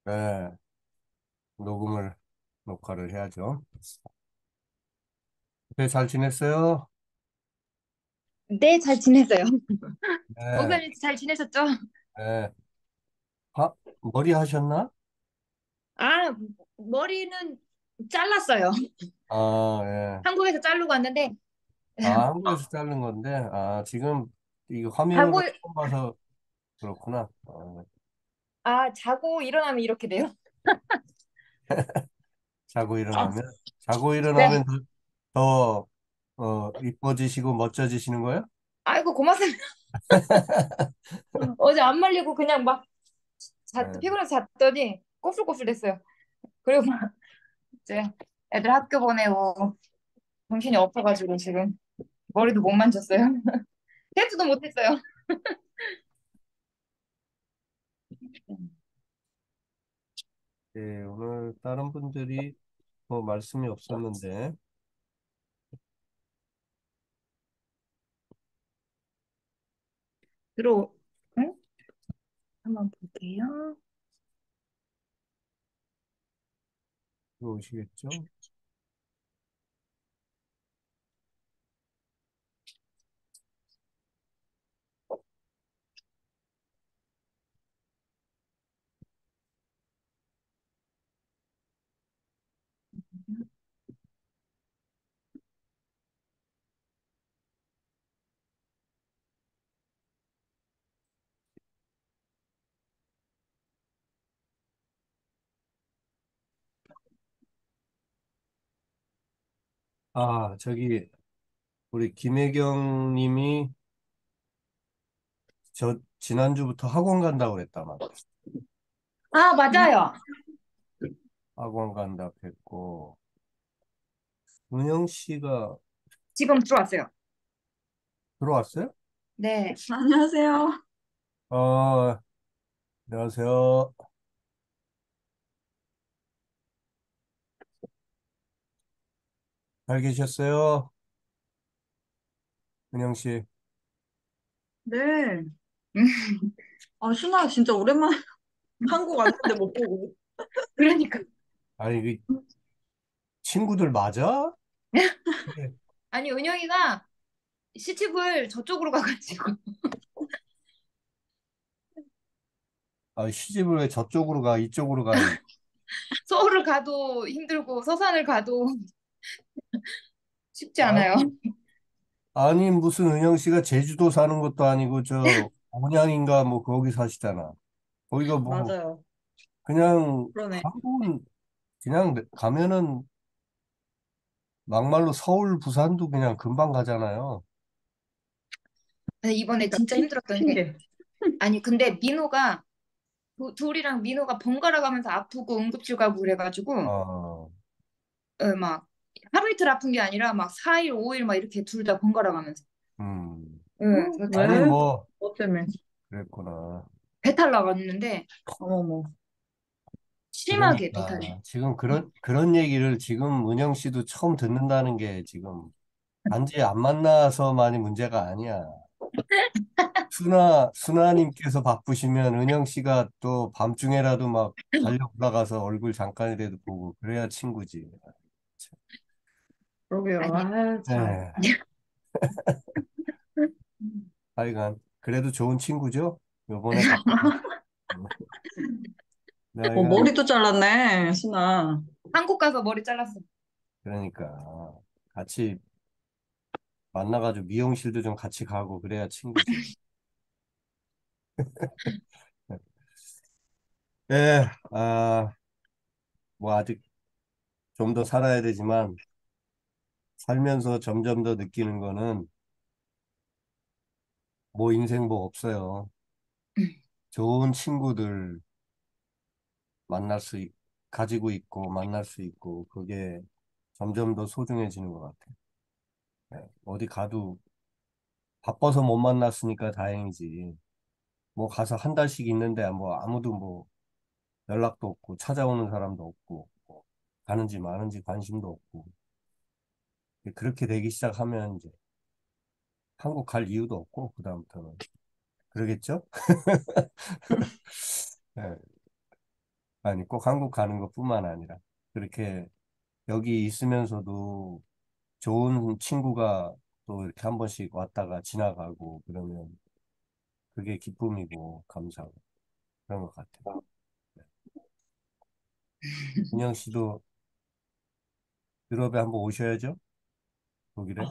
네, 녹음을, 녹화를 해야죠. 네, 잘 지냈어요? 네, 잘 지냈어요. 네, 목사님 잘 지내셨죠? 네. 아, 머리 하셨나? 아, 머리는 잘랐어요. 아, 예. 한국에서 자르고 왔는데, 아, 한국에서 자른 건데, 아, 지금 이 자고, 화면으로 처음 봐서 그렇구나. 자고 일어나면 이렇게 돼요. 자고 아, 일어나면? 자고 네. 일어나면 더, 이뻐지시고 멋져지시는 거예요? 아이고, 고맙습니다. 어제 안 말리고 그냥 막 네. 피곤해서 잤더니 꼬풀꼬풀 됐어요. 그리고 막 이제 애들 학교 보내고 정신이 없어가지고 지금 머리도 못 만졌어요. 세수도 못했어요. 예, 오늘 다른 분들이 뭐 말씀이 없었는데, 응? 한번 볼게요. 들어오시겠죠? 아, 저기, 우리 김혜경 님이 저 지난주부터 학원 간다고 그랬단 말이야. 아, 맞아요. 학원 간다고 했고, 은영 씨가 지금 들어왔어요. 들어왔어요? 네. 안녕하세요. 어, 안녕하세요. 잘 계셨어요? 은영 씨. 네. 아, 순아 진짜 오랜만에 한국 왔는데 못 보고. 그러니까. 아니, 그 친구들 맞아? 네. 아니, 은영이가 시집을 저쪽으로 가가지고 아, 시집을 왜 저쪽으로 가, 이쪽으로 가야지. 서울을 가도 힘들고 서산을 가도 쉽지 않아요. 아니, 아니, 무슨 은영 씨가 제주도 사는 것도 아니고, 저, 온양인가 뭐, 거기 사시잖아. 거기가 뭐, 맞아요. 그냥, 그러네. 한국은 그냥 가면은 막말로 서울, 부산도 그냥 금방 가잖아요. 근데 이번에 그러니까 진짜 힘들었던 게 핑계. 아니 근데 민호가 둘이랑 민호가 번갈아 가면서 아프고 응급실 가고 그래가지고 어, 막 하루 이틀 아픈 게 아니라 막 4일, 5일 막 이렇게 둘 다 번갈아 가면서 음. 그래서 아니, 왜? 뭐, 뭐 때문에? 그랬구나. 배탈 나갔는데 어머머. 심하게 배탈이. 그러니까, 지금 그런 얘기를 지금 은영 씨도 처음 듣는다는 게 지금 단지 안 만나서만이 문제가 아니야. 순아님께서 바쁘시면 은영 씨가 또 밤중에라도 막 달려 올라가서 얼굴 잠깐이라도 보고 그래야 친구지. 참. 그러게요. 아니야. 아, 참. 네, 하여간 그래도 좋은 친구죠. 요번에 바쁘고. 네, 하여간 머리도 잘랐네, 순아. 한국 가서 머리 잘랐어. 그러니까 같이 만나가지고 미용실도 좀 같이 가고 그래야 친구지. 예, 뭐 아직 좀 더 살아야 되지만 살면서 점점 더 느끼는 거는 뭐 인생 뭐 없어요. 좋은 친구들 만날 수, 가지고 있고 만날 수 있고 그게 점점 더 소중해지는 것 같아요. 예, 어디 가도 바빠서 못 만났으니까 다행이지. 뭐 가서 한 달씩 있는데 뭐 아무도 뭐 연락도 없고 찾아오는 사람도 없고 뭐 가는지 마는지 관심도 없고 그렇게 되기 시작하면 이제 한국 갈 이유도 없고 그다음부터는 그러겠죠? 예, 아니, 꼭 한국 가는 것뿐만 아니라 그렇게 여기 있으면서도 좋은 친구가 또 이렇게 한 번씩 왔다가 지나가고 그러면 그게 기쁨이고 감사하고 그런 것 같아요. 은영 씨도 유럽에 한번 오셔야죠. 독일에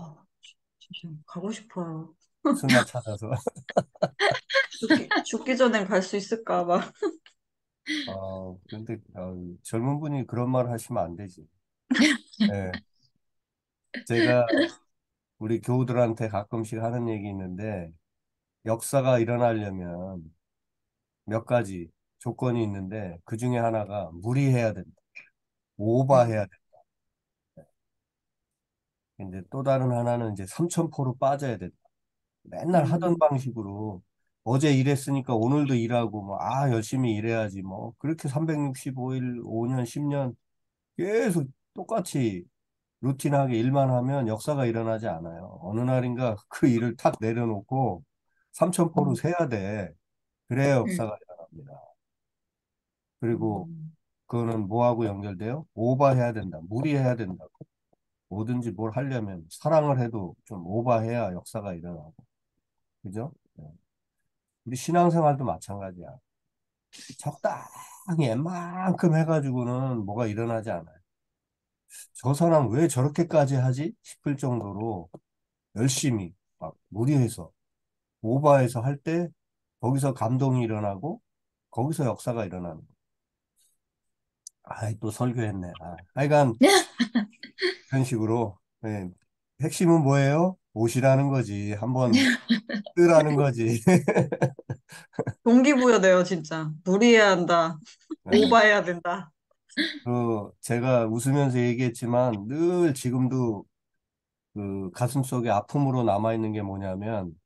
진짜 가고 싶어요. 수나 찾아서. 죽기 전엔 갈 수 있을까 봐. 근데 젊은 분이 그런 말 하시면 안 되지. 예, 제가 우리 교우들한테 가끔씩 하는 얘기 있는데 역사가 일어나려면 몇 가지 조건이 있는데 그 중에 하나가 무리해야 된다. 오버해야 된다. 근데 또 다른 하나는 이제 삼천포로 빠져야 된다. 맨날 하던 음, 방식으로 어제 일했으니까 오늘도 일하고 뭐 열심히 일해야지 뭐 그렇게 365일 5년 10년 계속 똑같이 루틴하게 일만 하면 역사가 일어나지 않아요. 어느 날인가 그 일을 탁 내려놓고 삼천포로 음, 세야 돼. 그래야 음, 역사가 일어납니다. 그리고 음, 그거는 뭐하고 연결돼요? 오버해야 된다. 무리해야 된다. 뭐든지 뭘 하려면 사랑을 해도 좀 오버해야 역사가 일어나고. 그죠? 네. 우리 신앙생활도 마찬가지야. 적당히 웬만큼 해가지고는 뭐가 일어나지 않아요. 저 사람 왜 저렇게까지 하지? 싶을 정도로 열심히 막 무리해서 오버해서 할 때 거기서 감동이 일어나고 거기서 역사가 일어나는 거예요. 또 설교했네. 하여간 그런 식으로 예. 핵심은 뭐예요? 옷이라는 거지. 한번 뜨라는 거지. 동기부여돼요, 진짜. 무리해야 한다. 네. 오바해야 된다. 제가 웃으면서 얘기했지만 늘 지금도 그 가슴속에 아픔으로 남아있는 게 뭐냐면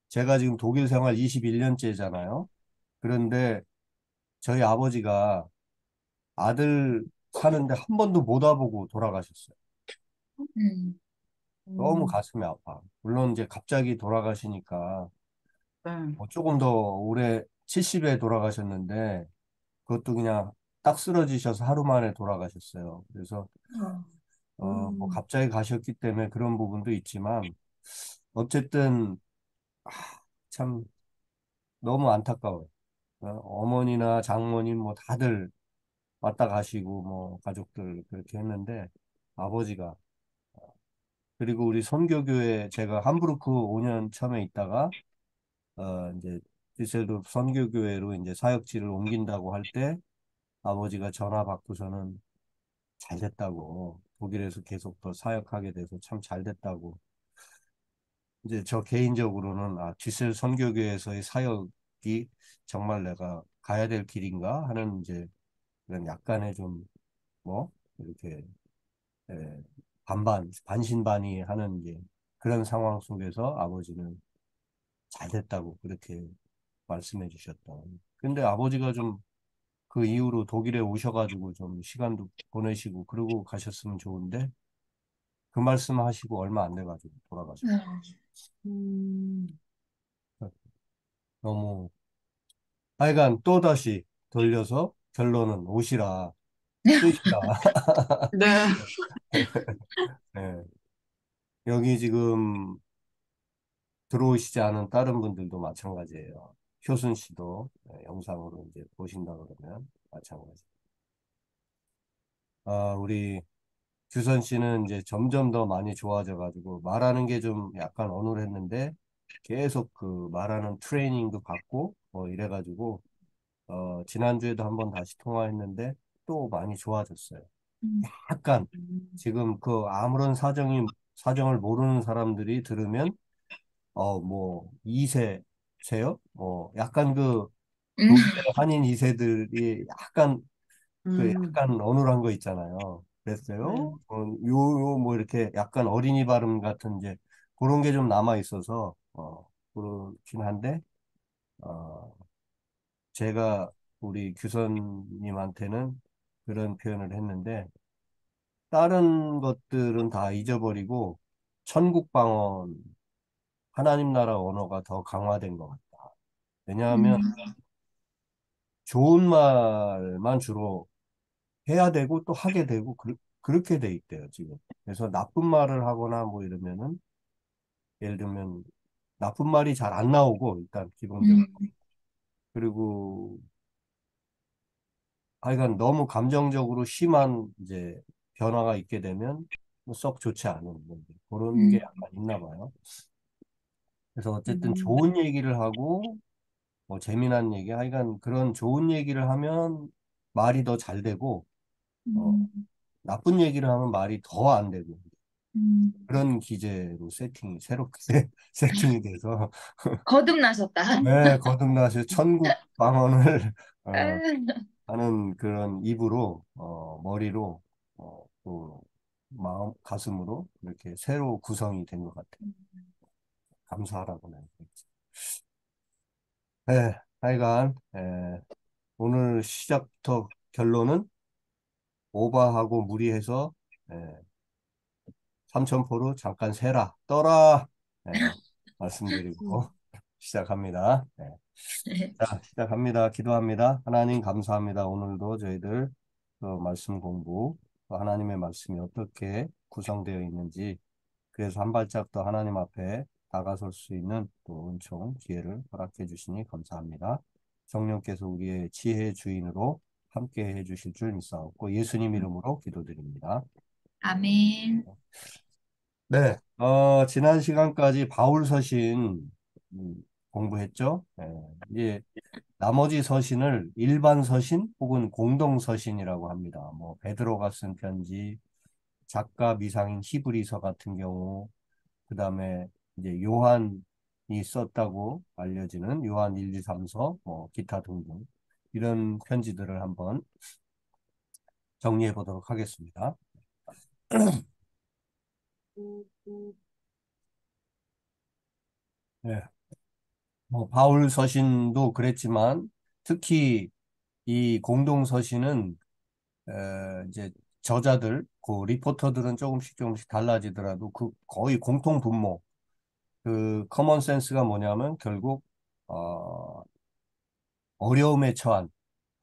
제가 지금 독일 생활 21년째잖아요. 그런데 저희 아버지가 아들 사는데 한 번도 못 와보고 돌아가셨어요. 음, 너무 음, 가슴이 아파. 물론 이제 갑자기 돌아가시니까 네. 뭐 조금 더 올해 70에 돌아가셨는데 그것도 그냥 딱 쓰러지셔서 하루 만에 돌아가셨어요. 그래서 아, 뭐 음, 갑자기 가셨기 때문에 그런 부분도 있지만 어쨌든 아, 참 너무 안타까워요. 어머니나 장모님 뭐 다들 왔다 가시고 뭐 가족들 그렇게 했는데 아버지가 그리고 우리 선교교회 제가 함부르크 5년 처음에 있다가 이제 디셀도르프 선교교회로 이제 사역지를 옮긴다고 할 때 아버지가 전화 받고서는 잘 됐다고 독일에서 계속 더 사역하게 돼서 참 잘 됐다고 이제 저 개인적으로는 디셀 선교교회에서의 사역이 정말 내가 가야 될 길인가 하는 이제 그런 약간의 좀 뭐 이렇게 예, 반신반의 하는 이제 그런 상황 속에서 아버지는 잘 됐다고 그렇게 말씀해 주셨던. 근데 아버지가 좀 그 이후로 독일에 오셔가지고 좀 시간도 보내시고 그러고 가셨으면 좋은데 그 말씀 하시고 얼마 안 돼가지고 돌아가셨고 아, 음. 너무 하여간 또다시 돌려서 결론은 오시라 뜨시라. 네. 예. 여기 지금 들어오시지 않은 다른 분들도 마찬가지예요. 효순 씨도 영상으로 이제 보신다 그러면 마찬가지. 우리 규선 씨는 이제 점점 더 많이 좋아져 가지고 말하는 게 좀 약간 어눌했는데 계속 그 말하는 트레이닝도 받고 이래 가지고 지난주에도 한번 다시 통화했는데 또 많이 좋아졌어요. 약간 음, 지금 그 아무런 사정을 모르는 사람들이 들으면 뭐 2세세요? 약간 그 음, 독일의 한인 2세들이 음, 약간 어눌한 거 있잖아요. 네. 그랬어요. 뭐 이렇게 약간 어린이 발음 같은 이제 그런 게 좀 남아 있어서 그렇긴 한데 어, 제가 우리 규선님한테는 그런 표현을 했는데 다른 것들은 다 잊어버리고 천국 방언 하나님 나라 언어가 더 강화된 것 같다. 왜냐하면 음, 좋은 말만 주로 해야 되고 또 하게 되고 그렇게 돼 있대요, 지금. 그래서 나쁜 말을 하거나 뭐 이러면은 예를 들면 나쁜 말이 잘 안 나오고 일단 기본적으로. 음, 그리고 하여간 너무 감정적으로 심한 이제 변화가 있게 되면 뭐썩 좋지 않은 건데 그런 게 음, 약간 있나 봐요. 그래서 어쨌든 음, 좋은 얘기를 하고 뭐 재미난 얘기 하여간 그런 좋은 얘기를 하면 말이 더 잘 되고 어, 음, 나쁜 얘기를 하면 말이 더 안 되고 음. 그런 기제로 새롭게 세팅이 돼서 거듭나셨다. 네, 거듭나서 천국 방언을 하는 그런 입으로 머리로 또 마음 가슴으로 이렇게 새로 구성이 된 것 같아요. 감사하라고는. 네, 하여간 오늘 시작부터 결론은 오버하고 무리해서 삼천포로 잠깐 세라 떠라 말씀드리고 음, 시작합니다. 자, 시작합니다. 기도합니다. 하나님 감사합니다. 오늘도 저희들 말씀 공부, 또 하나님의 말씀이 어떻게 구성되어 있는지, 그래서 한 발짝 더 하나님 앞에 다가설 수 있는 또 은총, 기회를 허락해 주시니 감사합니다. 성령께서 우리의 지혜의 주인으로 함께 해 주실 줄 믿사옵고 예수님 이름으로 기도드립니다. 아멘. 네, 지난 시간까지 바울 서신 공부했죠. 이제 나머지 서신을 일반 서신 혹은 공동 서신이라고 합니다. 뭐 베드로가 쓴 편지, 작가 미상인 히브리서 같은 경우, 그다음에 이제 요한이 썼다고 알려지는 요한 1, 2, 3서, 뭐 기타 등등 이런 편지들을 한번 정리해 보도록 하겠습니다. 네. 뭐 바울 서신도 그랬지만 특히 이 공동 서신은 이제 저자들, 그 리포터들은 조금씩 달라지더라도 그 거의 공통 분모, 그 커먼 센스가 뭐냐면 결국 어려움에 처한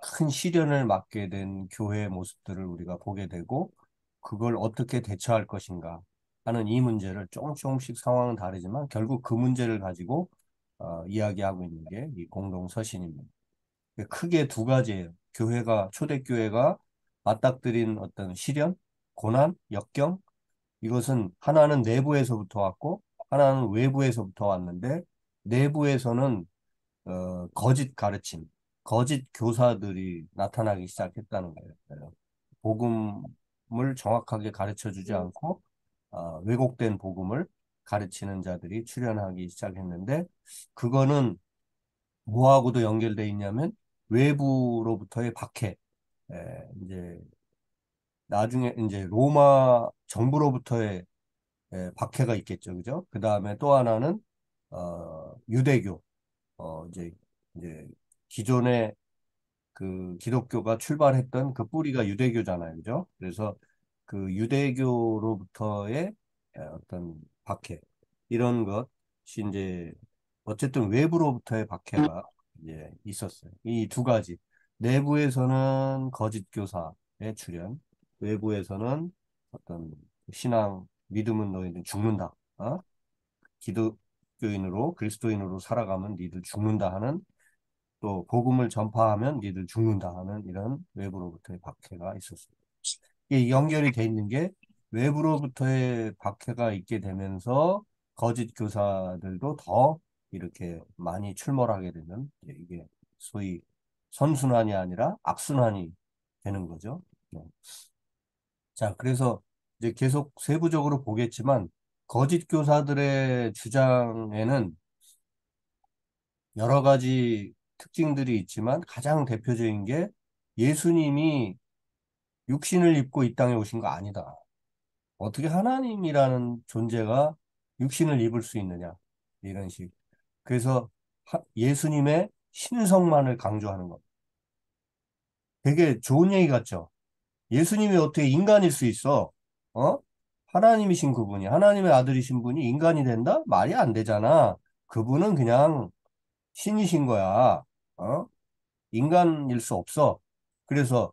큰 시련을 맞게 된 교회의 모습들을 우리가 보게 되고 그걸 어떻게 대처할 것인가 하는 이 문제를 조금씩 상황은 다르지만 결국 그 문제를 가지고 이야기하고 있는 게 이 공동 서신입니다. 크게 두 가지예요. 초대교회가 맞닥뜨린 어떤 시련, 고난, 역경, 이것은 하나는 내부에서부터 왔고, 하나는 외부에서부터 왔는데, 내부에서는, 거짓 가르침, 거짓 교사들이 나타나기 시작했다는 거예요. 복음을 정확하게 가르쳐 주지 않고, 왜곡된 복음을 가르치는 자들이 출현하기 시작했는데, 그거는 뭐하고도 연결돼 있냐면 외부로부터의 박해. 이제 나중에 이제 로마 정부로부터의 박해가 있겠죠, 그죠? 그 다음에 또 하나는 유대교. 이제 기존의 그 기독교가 출발했던 그 뿌리가 유대교잖아요, 그죠? 그래서 그 유대교로부터의 어떤 박해 이런 것이 이제 어쨌든 외부로부터의 박해가 이제 있었어요. 이 두 가지 내부에서는 거짓 교사의 출현, 외부에서는 어떤 신앙 믿음은 너희는 죽는다. 기독교인으로 그리스도인으로 살아가면 니들 죽는다 하는 또 복음을 전파하면 니들 죽는다 하는 이런 외부로부터의 박해가 있었습니다. 이게 연결이 돼 있는 게 외부로부터의 박해가 있게 되면서 거짓 교사들도 더 이렇게 많이 출몰하게 되는 이게 소위 선순환이 아니라 악순환이 되는 거죠. 네. 자, 그래서 이제 계속 세부적으로 보겠지만 거짓 교사들의 주장에는 여러 가지 특징들이 있지만 가장 대표적인 게 예수님이 육신을 입고 이 땅에 오신 거 아니다. 어떻게 하나님이라는 존재가 육신을 입을 수 있느냐. 이런 식. 그래서 예수님의 신성만을 강조하는 것. 되게 좋은 얘기 같죠? 예수님이 어떻게 인간일 수 있어? 어? 하나님이신 그분이, 하나님의 아들이신 분이 인간이 된다? 말이 안 되잖아. 그분은 그냥 신이신 거야. 어? 인간일 수 없어. 그래서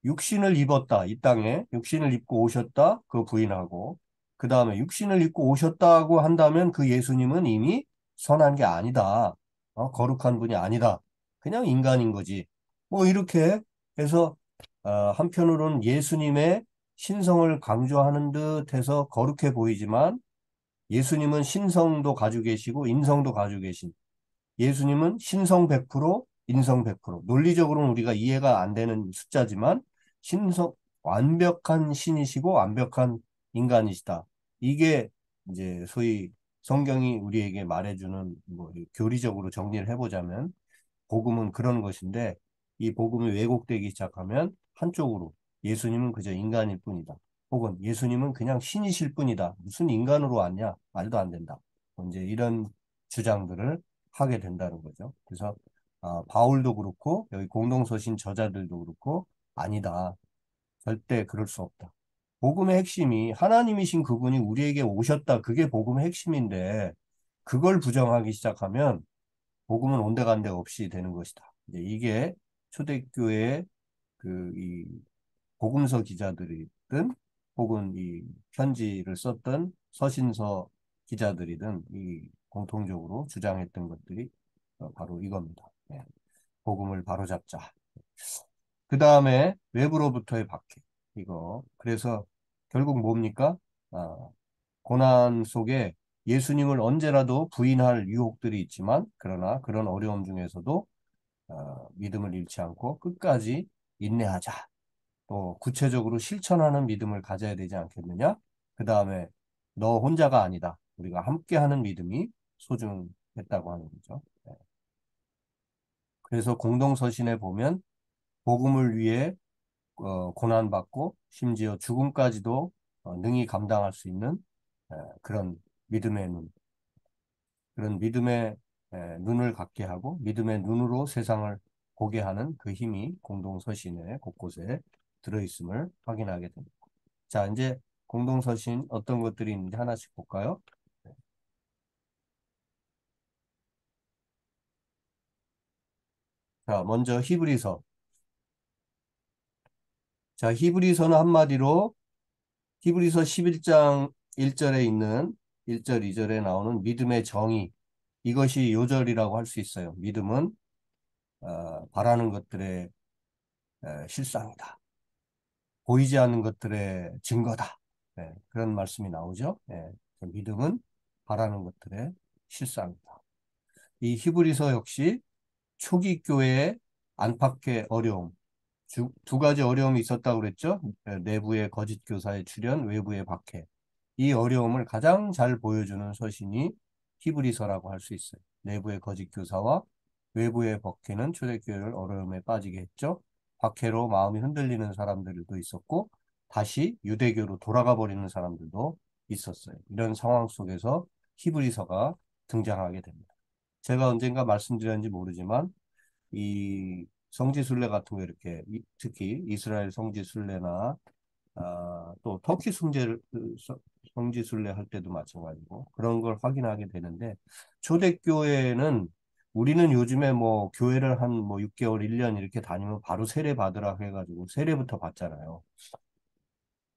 육신을 입었다. 이 땅에 육신을 입고 오셨다. 그 부인하고 그 다음에 육신을 입고 오셨다고 한다면 그 예수님은 이미 선한 게 아니다. 거룩한 분이 아니다. 그냥 인간인 거지. 뭐 이렇게 해서 한편으로는 예수님의 신성을 강조하는 듯 해서 거룩해 보이지만 예수님은 신성도 가지고 계시고 인성도 가지고 계신 예수님은 신성 100%, 인성 100%. 논리적으로는 우리가 이해가 안 되는 숫자지만 신성 완벽한 신이시고 완벽한 인간이시다. 이게 이제 소위 성경이 우리에게 말해주는 뭐 교리적으로 정리를 해보자면 복음은 그런 것인데 이 복음이 왜곡되기 시작하면 한쪽으로 예수님은 그저 인간일 뿐이다. 혹은 예수님은 그냥 신이실 뿐이다. 무슨 인간으로 왔냐? 말도 안 된다. 이제 이런 주장들을 하게 된다는 거죠. 그래서 바울도 그렇고 여기 공동서신 저자들도 그렇고 아니다. 절대 그럴 수 없다. 복음의 핵심이 하나님이신 그분이 우리에게 오셨다. 그게 복음의 핵심인데 그걸 부정하기 시작하면 복음은 온데간데 없이 되는 것이다. 이제 이게 초대교회 이 복음서 기자들이든 혹은 이 편지를 썼던 서신서 기자들이든 이 공통적으로 주장했던 것들이 바로 이겁니다. 예, 복음을 바로잡자. 그 다음에 외부로부터의 박해. 이거. 그래서 결국 뭡니까? 아, 고난 속에 예수님을 언제라도 부인할 유혹들이 있지만 그러나 그런 어려움 중에서도 믿음을 잃지 않고 끝까지 인내하자. 또 구체적으로 실천하는 믿음을 가져야 되지 않겠느냐? 그 다음에 너 혼자가 아니다. 우리가 함께하는 믿음이 소중했다고 하는 거죠. 네. 그래서 공동서신에 보면 복음을 위해 고난받고 심지어 죽음까지도 능히 감당할 수 있는 그런 믿음의 눈, 그런 믿음의 눈을 갖게 하고 믿음의 눈으로 세상을 보게 하는 그 힘이 공동서신에 곳곳에 들어있음을 확인하게 됩니다. 자, 이제 공동서신 어떤 것들이 있는지 하나씩 볼까요? 자, 먼저 히브리서. 자, 히브리서는 한마디로 히브리서 11장 1절에 있는 1절, 2절에 나오는 믿음의 정의. 이것이 요절이라고 할 수 있어요. 믿음은 바라는 것들의 실상이다. 보이지 않는 것들의 증거다. 그런 말씀이 나오죠. 믿음은 바라는 것들의 실상이다. 이 히브리서 역시 초기 교회의 안팎의 어려움, 두 가지 어려움이 있었다고 그랬죠. 내부의 거짓 교사의 출현, 외부의 박해. 이 어려움을 가장 잘 보여주는 서신이 히브리서라고 할 수 있어요. 내부의 거짓 교사와 외부의 박해는 초대교회를 어려움에 빠지게 했죠. 박해로 마음이 흔들리는 사람들도 있었고 다시 유대교로 돌아가 버리는 사람들도 있었어요. 이런 상황 속에서 히브리서가 등장하게 됩니다. 제가 언젠가 말씀드렸는지 모르지만 이 성지순례 같은 거 이렇게 특히 이스라엘 성지순례나 또 터키 성지순례 할 때도 마찬가지고 그런 걸 확인하게 되는데 초대교회는 우리는 요즘에 뭐 교회를 한 뭐 6개월, 1년 이렇게 다니면 바로 세례 받으라 해가지고 세례부터 받잖아요.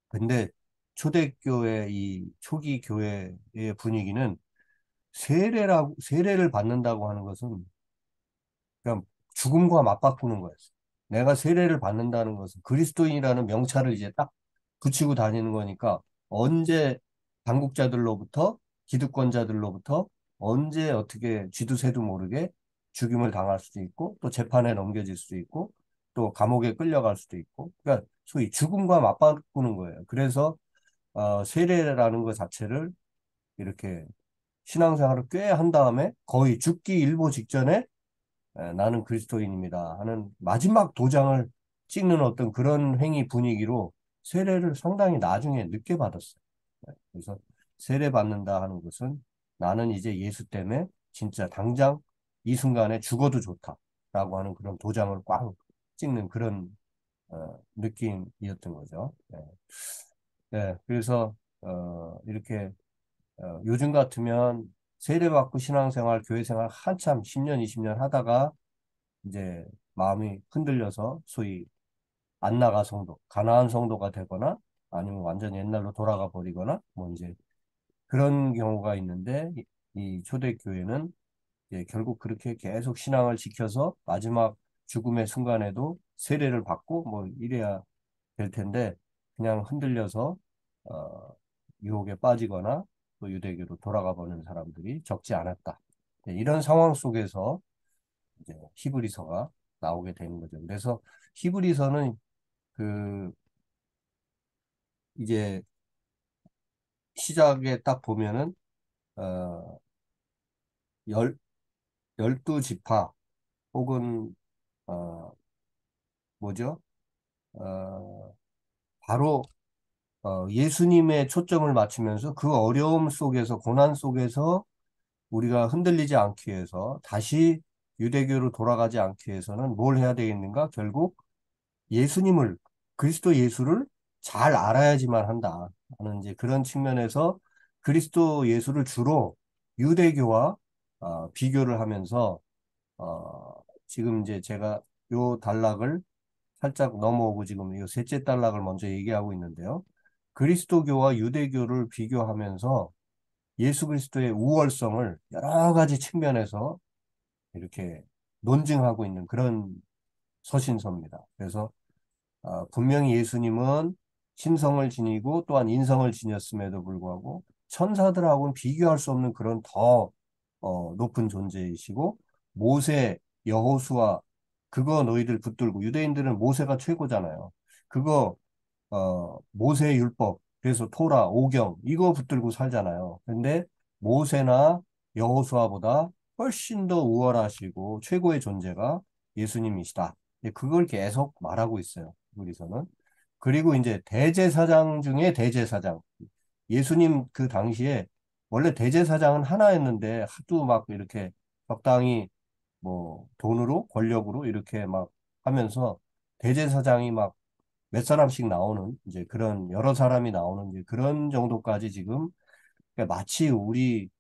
근데 초대교회 이 초기 교회의 분위기는 세례를 받는다고 하는 것은 그냥 죽음과 맞바꾸는 거였어요. 내가 세례를 받는다는 것은 그리스도인이라는 명찰을 이제 딱 붙이고 다니는 거니까 언제 당국자들로부터 기득권자들로부터 언제 어떻게 쥐도 새도 모르게 죽임을 당할 수도 있고 또 재판에 넘겨질 수도 있고 또 감옥에 끌려갈 수도 있고 그러니까 소위 죽음과 맞바꾸는 거예요. 그래서 세례라는 것 자체를 이렇게 신앙생활을 꽤 한 다음에 거의 죽기 일보 직전에 나는 그리스도인입니다 하는 마지막 도장을 찍는 어떤 그런 행위 분위기로 세례를 상당히 나중에 늦게 받았어요. 그래서 세례 받는다 하는 것은 나는 이제 예수 때문에 진짜 당장 이 순간에 죽어도 좋다라고 하는 그런 도장을 꽝 찍는 그런 느낌이었던 거죠. 네. 네, 그래서 이렇게 요즘 같으면 세례받고 신앙생활, 교회생활 한참 10년, 20년 하다가 이제 마음이 흔들려서 소위 안나가 성도, 가나안 성도가 되거나 아니면 완전 옛날로 돌아가 버리거나 뭐 이제 그런 경우가 있는데 이 초대교회는 결국 그렇게 계속 신앙을 지켜서 마지막 죽음의 순간에도 세례를 받고 뭐 이래야 될 텐데 그냥 흔들려서 어, 유혹에 빠지거나 또 유대교로 돌아가 버는 사람들이 적지 않았다. 이런 상황 속에서 이제 히브리서가 나오게 되는 거죠. 그래서 히브리서는 그 이제 시작에 딱 보면은 어, 열 열두 지파 혹은 어, 뭐죠? 어, 바로 예수님의 초점을 맞추면서 그 어려움 속에서 고난 속에서 우리가 흔들리지 않기 위해서 다시 유대교로 돌아가지 않기 위해서는 뭘 해야 되겠는가? 결국 예수님을 그리스도 예수를 잘 알아야지만 한다 하는 이제 그런 측면에서 그리스도 예수를 주로 유대교와 비교를 하면서 지금 이제 제가 요 단락을 살짝 넘어오고 지금 이 셋째 단락을 먼저 얘기하고 있는데요. 그리스도교와 유대교를 비교하면서 예수 그리스도의 우월성을 여러 가지 측면에서 이렇게 논증하고 있는 그런 서신서입니다. 그래서 분명히 예수님은 신성을 지니고 또한 인성을 지녔음에도 불구하고 천사들하고는 비교할 수 없는 그런 더 높은 존재이시고 모세, 여호수아 그거 너희들 붙들고 유대인들은 모세가 최고잖아요. 그거 모세 율법 그래서 토라, 오경 이거 붙들고 살잖아요. 근데 모세나 여호수아보다 훨씬 더 우월하시고 최고의 존재가 예수님이시다. 그걸 계속 말하고 있어요. 여기서는. 그리고 이제 대제사장 중에 대제사장. 예수님 그 당시에 원래 대제사장은 하나였는데 하도 막 이렇게 적당히 뭐 돈으로 권력으로 이렇게 막 하면서 대제사장이 막 몇 사람씩 나오는 이제 그런 여러 사람이 나오는 이제 그런 정도까지 지금 그러니까 마치 우리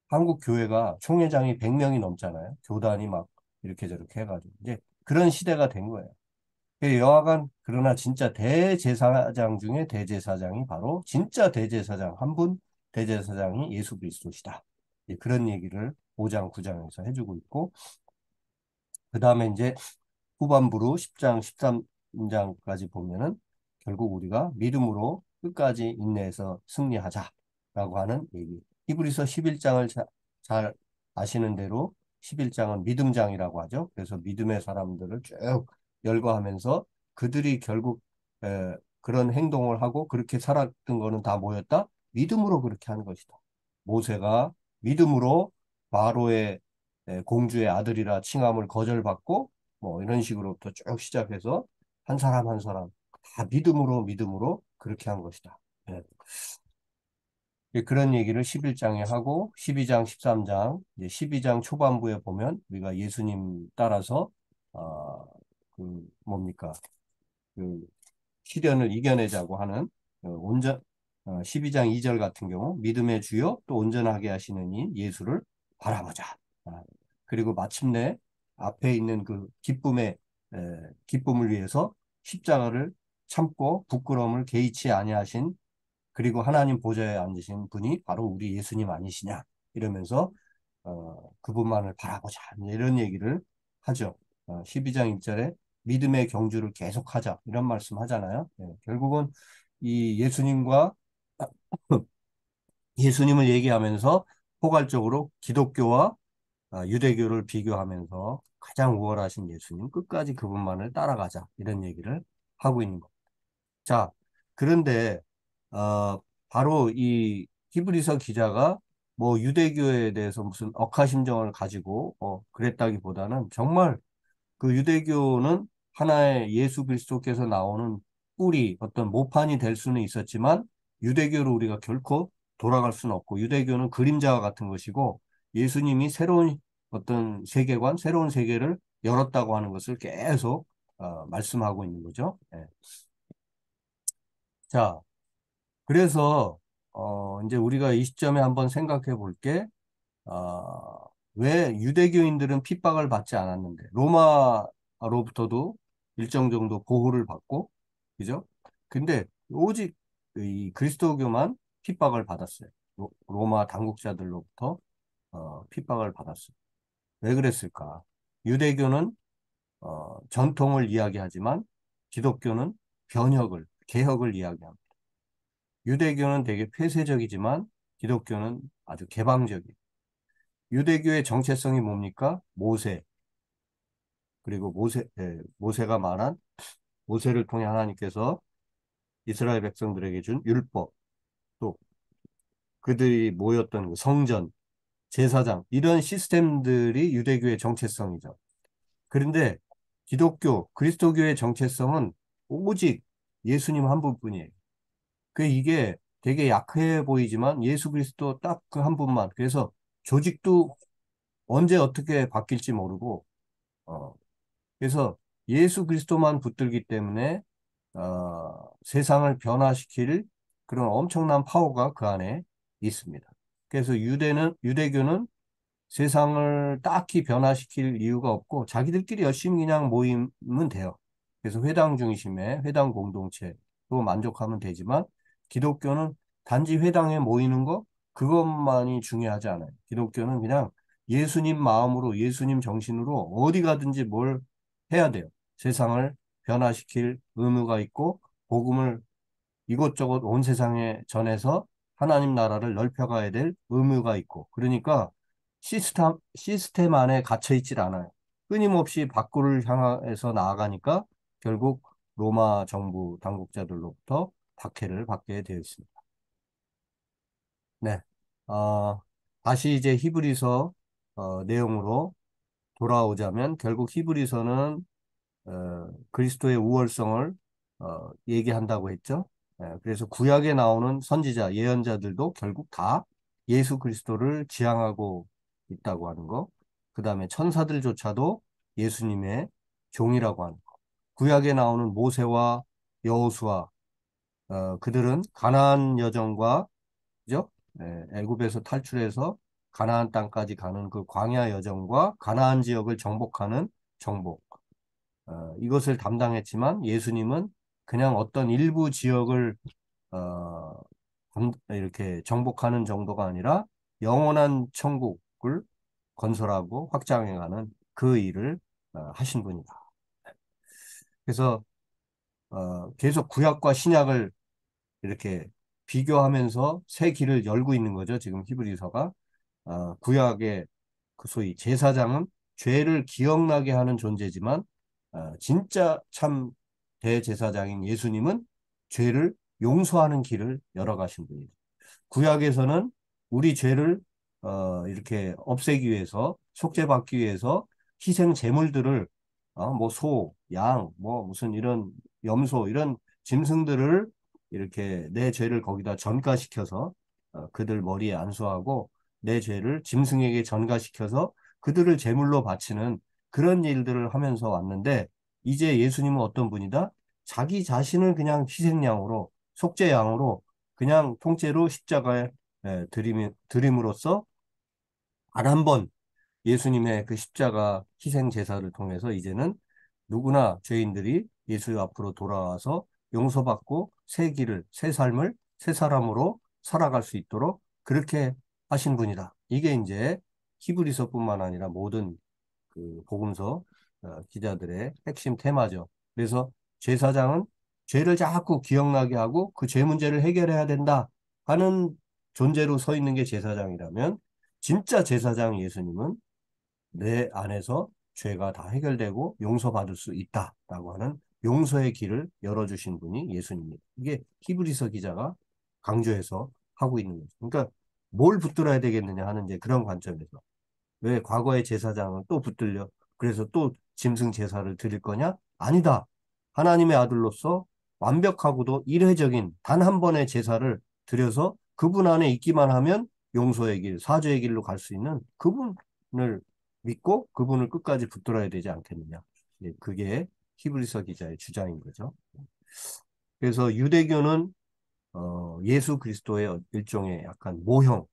한국 교회가 총회장이 100명이 넘잖아요. 교단이 막 이렇게 저렇게 해가지고 이제 그런 시대가 된 거예요. 여하간 그러나 진짜 대제사장 중에 대제사장이 바로 진짜 대제사장 한 분 대제사장이 예수 그리스도시다. 그런 얘기를 5장 9장에서 해주고 있고 그 다음에 이제 후반부로 10장 13장까지 보면은 결국 우리가 믿음으로 끝까지 인내해서 승리하자라고 하는 얘기. 히브리서 11장을 잘 아시는 대로 11장은 믿음장이라고 하죠. 그래서 믿음의 사람들을 쭉 열거하면서 그들이 결국 그런 행동을 하고 그렇게 살았던 거는 다 뭐였다? 믿음으로 그렇게 하는 것이다. 모세가 믿음으로 바로의 공주의 아들이라 칭함을 거절받고 뭐 이런 식으로부터 쭉 시작해서 한 사람 한 사람 다 믿음으로 그렇게 한 것이다. 예. 그런 얘기를 11장에 하고 12장, 13장, 이제 12장 초반부에 보면 우리가 예수님 따라서 그 뭡니까? 그 시련을 이겨내자고 하는 12장 2절 같은 경우 믿음의 주요 또 온전하게 하시는 이 예수를 바라보자. 아, 그리고 마침내 앞에 있는 그 기쁨을 위해서 십자가를 참고 부끄러움을 개의치 아니하신 그리고 하나님 보좌에 앉으신 분이 바로 우리 예수님 아니시냐 이러면서 그분만을 바라보자 이런 얘기를 하죠. 12장 1절에 믿음의 경주를 계속하자 이런 말씀 하잖아요. 결국은 이 예수님을 얘기하면서 포괄적으로 기독교와 유대교를 비교하면서 가장 우월하신 예수님 끝까지 그분만을 따라가자 이런 얘기를 하고 있는 겁니다. 자, 그런데 바로 이 히브리서 기자가 뭐 유대교에 대해서 무슨 억하심정을 가지고 그랬다기보다는 정말 그 유대교는 하나의 예수 그리스도께서 나오는 뿌리, 어떤 모판이 될 수는 있었지만 유대교로 우리가 결코 돌아갈 수는 없고 유대교는 그림자와 같은 것이고 예수님이 새로운 어떤 세계관, 새로운 세계를 열었다고 하는 것을 계속 말씀하고 있는 거죠. 예. 자, 그래서 이제 우리가 이 시점에 한번 생각해 볼게 왜 유대교인들은 핍박을 받지 않았는데, 로마 로부터도 일정 정도 보호를 받고, 그죠? 근데 오직 이 그리스도교만 핍박을 받았어요. 로마 당국자들로부터 핍박을 받았어요. 왜 그랬을까? 유대교는 전통을 이야기하지만 기독교는 변혁을, 개혁을 이야기합니다. 유대교는 되게 폐쇄적이지만 기독교는 아주 개방적이에요. 유대교의 정체성이 뭡니까? 모세, 그리고 모세가 말한 모세를 통해 하나님께서 이스라엘 백성들에게 준 율법, 또 그들이 모였던 그 성전, 제사장, 이런 시스템들이 유대교의 정체성이죠. 그런데 기독교, 그리스도교의 정체성은 오직 예수님 한 분뿐이에요. 이게 되게 약해 보이지만 예수 그리스도 딱 그 한 분만. 그래서 조직도 언제 어떻게 바뀔지 모르고, 어, 그래서 예수 그리스도만 붙들기 때문에 세상을 변화시킬 그런 엄청난 파워가 그 안에 있습니다. 그래서 유대교는 세상을 딱히 변화시킬 이유가 없고 자기들끼리 열심히 그냥 모이면 돼요. 그래서 회당 중심의 회당 공동체로 만족하면 되지만 기독교는 단지 회당에 모이는 거 그것만이 중요하지 않아요. 기독교는 그냥 예수님 마음으로 예수님 정신으로 어디 가든지 뭘 해야 돼요. 세상을 변화시킬 의무가 있고 복음을 이곳저곳 온 세상에 전해서 하나님 나라를 넓혀가야 될 의무가 있고, 그러니까 시스템 안에 갇혀 있질 않아요. 끊임없이 밖으로 향해서 나아가니까 결국 로마 정부 당국자들로부터 박해를 받게 되어 있습니다. 네. 어, 다시 이제 히브리서 내용으로 돌아오자면 결국 히브리서는 그리스도의 우월성을 얘기한다고 했죠. 그래서 구약에 나오는 선지자, 예언자들도 결국 다 예수 그리스도를 지향하고 있다고 하는 거. 그 다음에 천사들조차도 예수님의 종이라고 하는 거. 구약에 나오는 모세와 여호수아, 그들은 가나안 여정과, 그죠? 애굽에서 탈출해서 가나안 땅까지 가는 그 광야 여정과 가나안 지역을 정복하는 정복. 이것을 담당했지만 예수님은 그냥 어떤 일부 지역을 어, 이렇게 정복하는 정도가 아니라 영원한 천국을 건설하고 확장해가는 그 일을 하신 분이다. 그래서 계속 구약과 신약을 이렇게 비교하면서 새 길을 열고 있는 거죠. 지금 히브리서가 구약의 그 소위 제사장은 죄를 기억나게 하는 존재지만 진짜 참 대제사장인 예수님은 죄를 용서하는 길을 열어가신 분이죠. 구약에서는 우리 죄를 이렇게 없애기 위해서 속죄받기 위해서 희생 제물들을 뭐 소, 양, 뭐 무슨 이런 염소 이런 짐승들을 이렇게 내 죄를 거기다 전가시켜서 그들 머리에 안수하고 내 죄를 짐승에게 전가시켜서 그들을 제물로 바치는 그런 일들을 하면서 왔는데 이제 예수님은 어떤 분이다? 자기 자신을 그냥 희생양으로 속죄양으로 그냥 통째로 십자가에 드림으로써 단 한 번 예수님의 그 십자가 희생 제사를 통해서 이제는 누구나 죄인들이 예수 앞으로 돌아와서 용서받고 새 길을, 새 삶을 새 사람으로 살아갈 수 있도록 그렇게 하신 분이다. 이게 이제 히브리서뿐만 아니라 모든 그 복음서 기자들의 핵심 테마죠. 그래서 제사장은 죄를 자꾸 기억나게 하고 그 죄 문제를 해결해야 된다 하는 존재로 서 있는 게 제사장이라면 진짜 제사장 예수님은 내 안에서 죄가 다 해결되고 용서받을 수 있다라고 하는 용서의 길을 열어주신 분이 예수님입니다. 이게 히브리서 기자가 강조해서 하고 있는 거죠. 그러니까 뭘 붙들어야 되겠느냐 하는 이제 그런 관점에서 왜 과거의 제사장은 또 붙들려? 그래서 또 짐승 제사를 드릴 거냐? 아니다. 하나님의 아들로서 완벽하고도 일회적인 단 한 번의 제사를 드려서 그분 안에 있기만 하면 용서의 길, 사죄의 길로 갈 수 있는 그분을 믿고 그분을 끝까지 붙들어야 되지 않겠느냐. 예, 그게 히브리서 기자의 주장인 거죠. 그래서 유대교는 예수 그리스도의 일종의 약간 모형,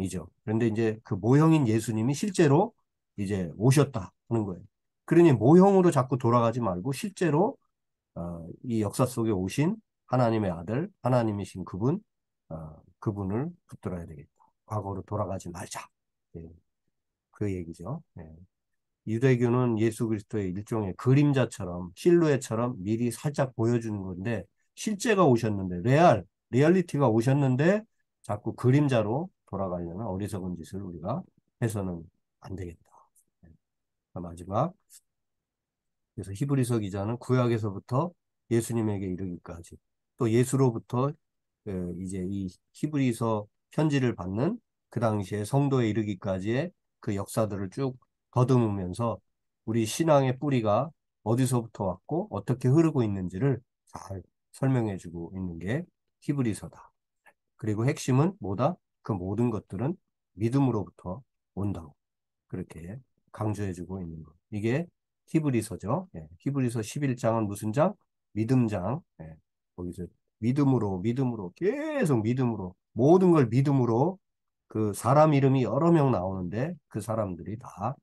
이죠. 그런데 이제 그 모형인 예수님이 실제로 이제 오셨다 하는 거예요. 그러니 모형으로 자꾸 돌아가지 말고 실제로 이 역사 속에 오신 하나님의 아들, 하나님이신 그분, 그분을 붙들어야 되겠다. 과거로 돌아가지 말자. 예, 그 얘기죠. 예. 유대교는 예수 그리스도의 일종의 그림자처럼, 실루엣처럼 미리 살짝 보여주는 건데, 실제가 오셨는데, 리얼리티가 오셨는데, 자꾸 그림자로 돌아가려는 어리석은 짓을 우리가 해서는 안 되겠다. 예. 마지막. 그래서 히브리서 기자는 구약에서부터 예수님에게 이르기까지 또 예수로부터 이제 이 히브리서 편지를 받는 그 당시에 성도에 이르기까지의 그 역사들을 쭉 더듬으면서 우리 신앙의 뿌리가 어디서부터 왔고 어떻게 흐르고 있는지를 잘 설명해 주고 있는 게 히브리서다. 그리고 핵심은 뭐다? 그 모든 것들은 믿음으로부터 온다고. 그렇게 강조해주고 있는 것. 이게 히브리서죠. 예, 히브리서 11장은 무슨 장? 믿음장. 예, 거기서 믿음으로 계속 믿음으로 모든 걸 믿음으로 그 사람 이름이 여러 명 나오는데 그 사람들이 다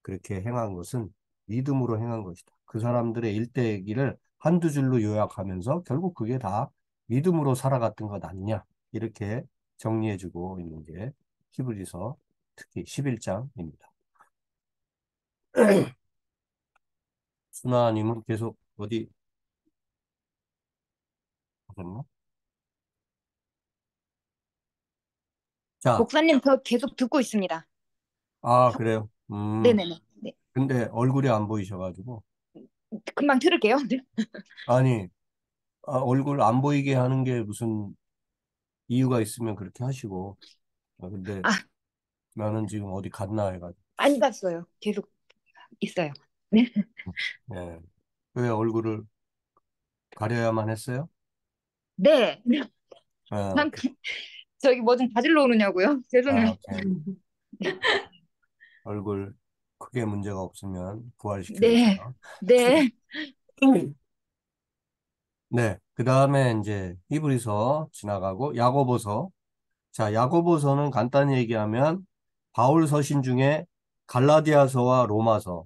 그렇게 행한 것은 믿음으로 행한 것이다. 그 사람들의 일대기를 한두 줄로 요약하면서 결국 그게 다 믿음으로 살아갔던 것 아니냐 이렇게 정리해주고 있는 게 히브리서 특히 11장입니다. 수나님은 계속 어디 하셨나? 자, 목사님, 저 계속 듣고 있습니다. 그래요. 네네네. 네. 근데 얼굴이 안 보이셔가지고. 금방 들을게요. 네. 아니, 얼굴 안 보이게 하는 게 무슨 이유가 있으면 그렇게 하시고. 근데 아, 나는 지금 어디 갔나 해가지고. 안 갔어요. 계속 있어요. 네. 예. 왜 얼굴을 가려야만 했어요? 네. 아, 잠깐, 저기 뭐 좀 가지러 오느냐고요? 죄송해요. 오케이. 얼굴 크게 문제가 없으면 네. 부활시켜주세요. 네. 네. 그 다음에 이제 히브리서 지나가고 야고보서. 자, 야고보서는 간단히 얘기하면 바울 서신 중에 갈라디아서와 로마서,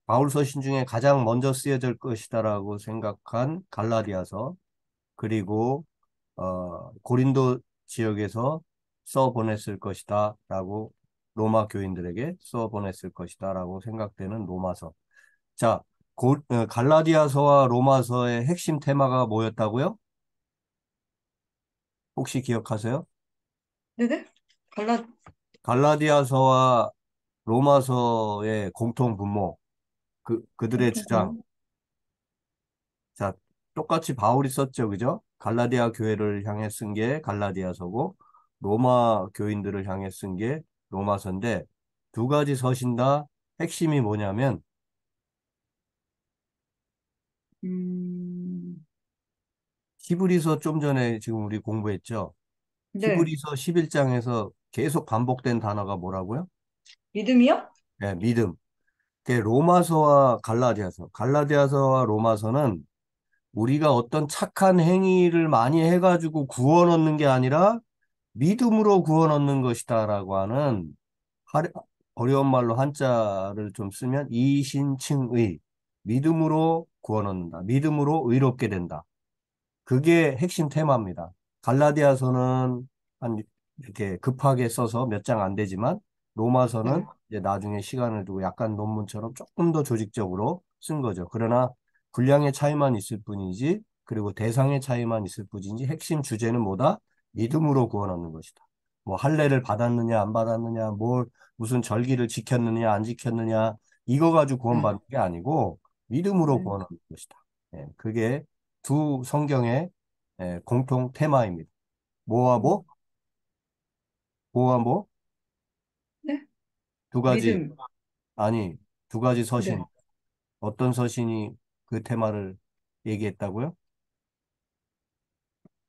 바울 서신 중에 가장 먼저 쓰여질 것이다라고 생각한 갈라디아서, 그리고 고린도 지역에서 써 보냈을 것이다라고 로마 교인들에게 써 보냈을 것이다라고 생각되는 로마서. 자, 갈라디아서와 로마서의 핵심 테마가 뭐였다고요? 혹시 기억하세요? 네네? 갈라, 갈라디아서와 로마서의 공통 분모, 그들의 주장. 공통분. 자, 똑같이 바울이 썼죠, 그죠? 갈라디아 교회를 향해 쓴 게 갈라디아서고, 로마 교인들을 향해 쓴 게 로마서인데, 두 가지 서신 다 핵심이 뭐냐면, 음, 히브리서 좀 전에 지금 우리 공부했죠? 네. 히브리서 11장에서 계속 반복된 단어가 뭐라고요? 믿음이요? 네, 믿음. 그게 로마서와 갈라디아서와 로마서는 우리가 어떤 착한 행위를 많이 해가지고 구원 얻는 게 아니라 믿음으로 구원 얻는 것이다라고 하는 하- 어려운 말로 한자를 좀 쓰면 이신칭의 믿음으로 구원 얻는다. 믿음으로 의롭게 된다. 그게 핵심 테마입니다. 갈라디아서는 한 이렇게 급하게 써서 몇 장 안 되지만 로마서는 네. 이제 나중에 시간을 두고 약간 논문처럼 조금 더 조직적으로 쓴 거죠. 그러나 분량의 차이만 있을 뿐이지 그리고 대상의 차이만 있을 뿐이지 핵심 주제는 뭐다? 믿음으로 구원 얻는 것이다. 뭐 할례를 받았느냐 안 받았느냐 뭘 무슨 절기를 지켰느냐 안 지켰느냐 이거 가지고 네. 구원받는 게 아니고 믿음으로 네. 구원 얻는 것이다. 예, 그게 두 성경의 공통 테마입니다. 뭐와 뭐? 음, 뭐와 뭐? 네? 두 가지, 믿음. 아니, 두 가지 서신. 네. 어떤 서신이 그 테마를 얘기했다고요?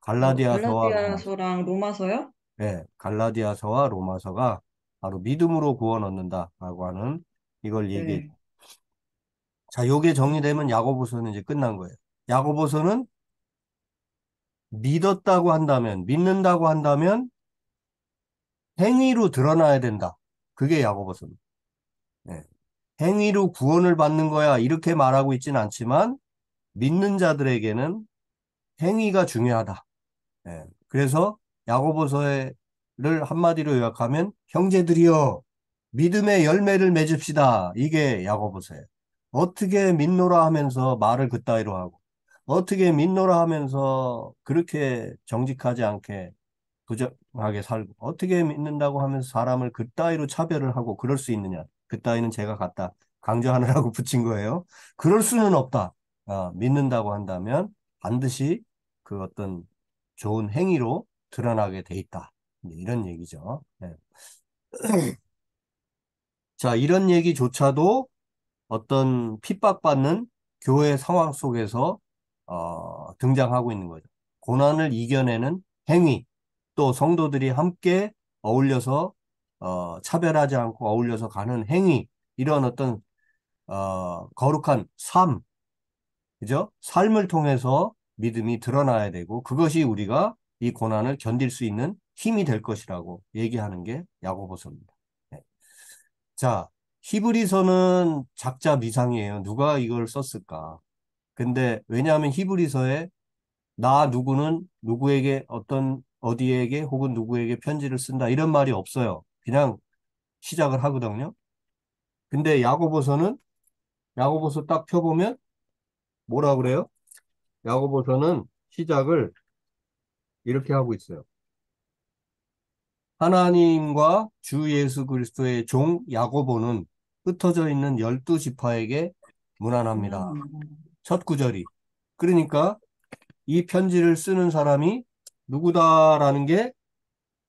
갈라디아서와 로마서. 갈라디아서랑 로마서요? 네, 갈라디아서와 로마서가 바로 믿음으로 구원 얻는다라고 하는 이걸 얘기해. 네. 자, 요게 정리되면 야고보서는 이제 끝난 거예요. 야고보서는 믿었다고 한다면, 믿는다고 한다면 행위로 드러나야 된다. 그게 야고보서입니다. 네. 행위로 구원을 받는 거야. 이렇게 말하고 있지는 않지만 믿는 자들에게는 행위가 중요하다. 예. 그래서 야고보서를 한마디로 요약하면 형제들이여 믿음의 열매를 맺읍시다. 이게 야고보서예요. 어떻게 믿노라 하면서 말을 그따위로 하고 어떻게 믿노라 하면서 그렇게 정직하지 않게 부정하게 살고 어떻게 믿는다고 하면서 사람을 그따위로 차별을 하고 그럴 수 있느냐. 그따위는 제가 갖다 강조하느라고 붙인 거예요. 그럴 수는 없다. 믿는다고 한다면 반드시 그 어떤 좋은 행위로 드러나게 돼 있다. 이런 얘기죠. 네. 자, 이런 얘기조차도 어떤 핍박받는 교회 상황 속에서 등장하고 있는 거죠. 고난을 이겨내는 행위, 또 성도들이 함께 어울려서 차별하지 않고 어울려서 가는 행위, 이런 어떤 거룩한 삶, 그죠? 삶을 통해서 믿음이 드러나야 되고 그것이 우리가 이 고난을 견딜 수 있는 힘이 될 것이라고 얘기하는 게 야고보서입니다. 네. 자, 히브리서는 작자 미상이에요. 누가 이걸 썼을까? 근데 왜냐하면 히브리서에 나 누구는 누구에게 어떤 어디에게 혹은 누구에게 편지를 쓴다 이런 말이 없어요. 그냥 시작을 하거든요. 근데 야고보서 딱 펴보면 뭐라 그래요? 야고보서는 시작을 이렇게 하고 있어요. 하나님과 주 예수 그리스도의 종 야고보는 흩어져 있는 12지파에게 문안합니다. 첫 구절이. 그러니까 이 편지를 쓰는 사람이 누구다라는 게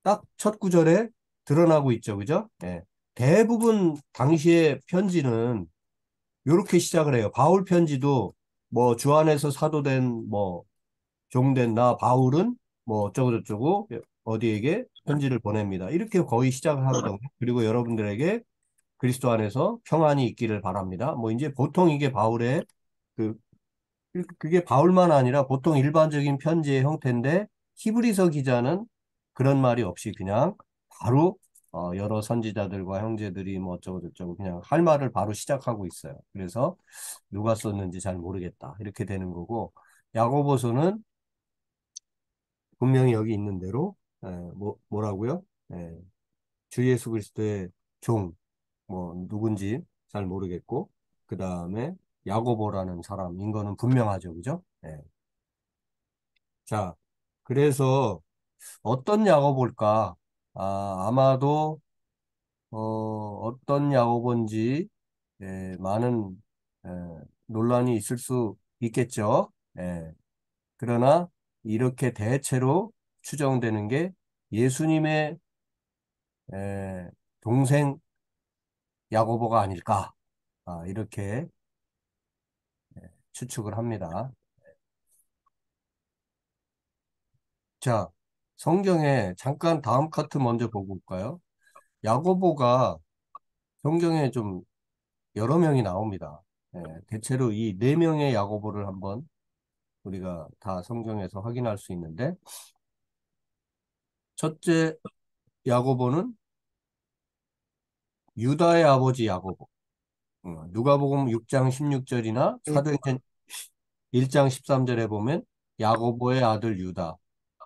딱 첫 구절에 드러나고 있죠. 그죠? 예. 대부분 당시의 편지는 이렇게 시작을 해요. 바울 편지도 뭐 주 안에서 사도된 뭐 종된 나 바울은 뭐 어쩌고저쩌고 어디에게 편지를 보냅니다. 이렇게 거의 시작을 하거든요. 그리고 여러분들에게 그리스도 안에서 평안이 있기를 바랍니다. 뭐 이제 보통 이게 바울의 그 그게 바울만 아니라 보통 일반적인 편지의 형태인데 히브리서 기자는 그런 말이 없이 그냥 바로 여러 선지자들과 형제들이 뭐 어쩌고저쩌고 그냥 할 말을 바로 시작하고 있어요. 그래서 누가 썼는지 잘 모르겠다. 이렇게 되는 거고 야고보서는 분명히 여기 있는 대로 뭐라고요? 주 예수 그리스도의 종, 뭐 누군지 잘 모르겠고 그 다음에 야고보라는 사람인 거는 분명하죠, 그죠? 자, 그래서 어떤 야고볼까? 아마도 어떤 야고본지 많은 에, 논란이 있을 수 있겠죠. 그러나 이렇게 대체로 추정되는 게 예수님의 에, 동생 야고보가 아닐까? 이렇게 추측을 합니다. 자, 성경에 잠깐 다음 카트 먼저 보고 올까요? 야고보가 성경에 좀 여러 명이 나옵니다. 대체로 이 네 명의 야고보를 한번 우리가 다 성경에서 확인할 수 있는데, 첫째 야고보는 유다의 아버지 야고보. 누가복음 6장 16절이나 사도행전 1장 13절에 보면 야고보의 아들 유다.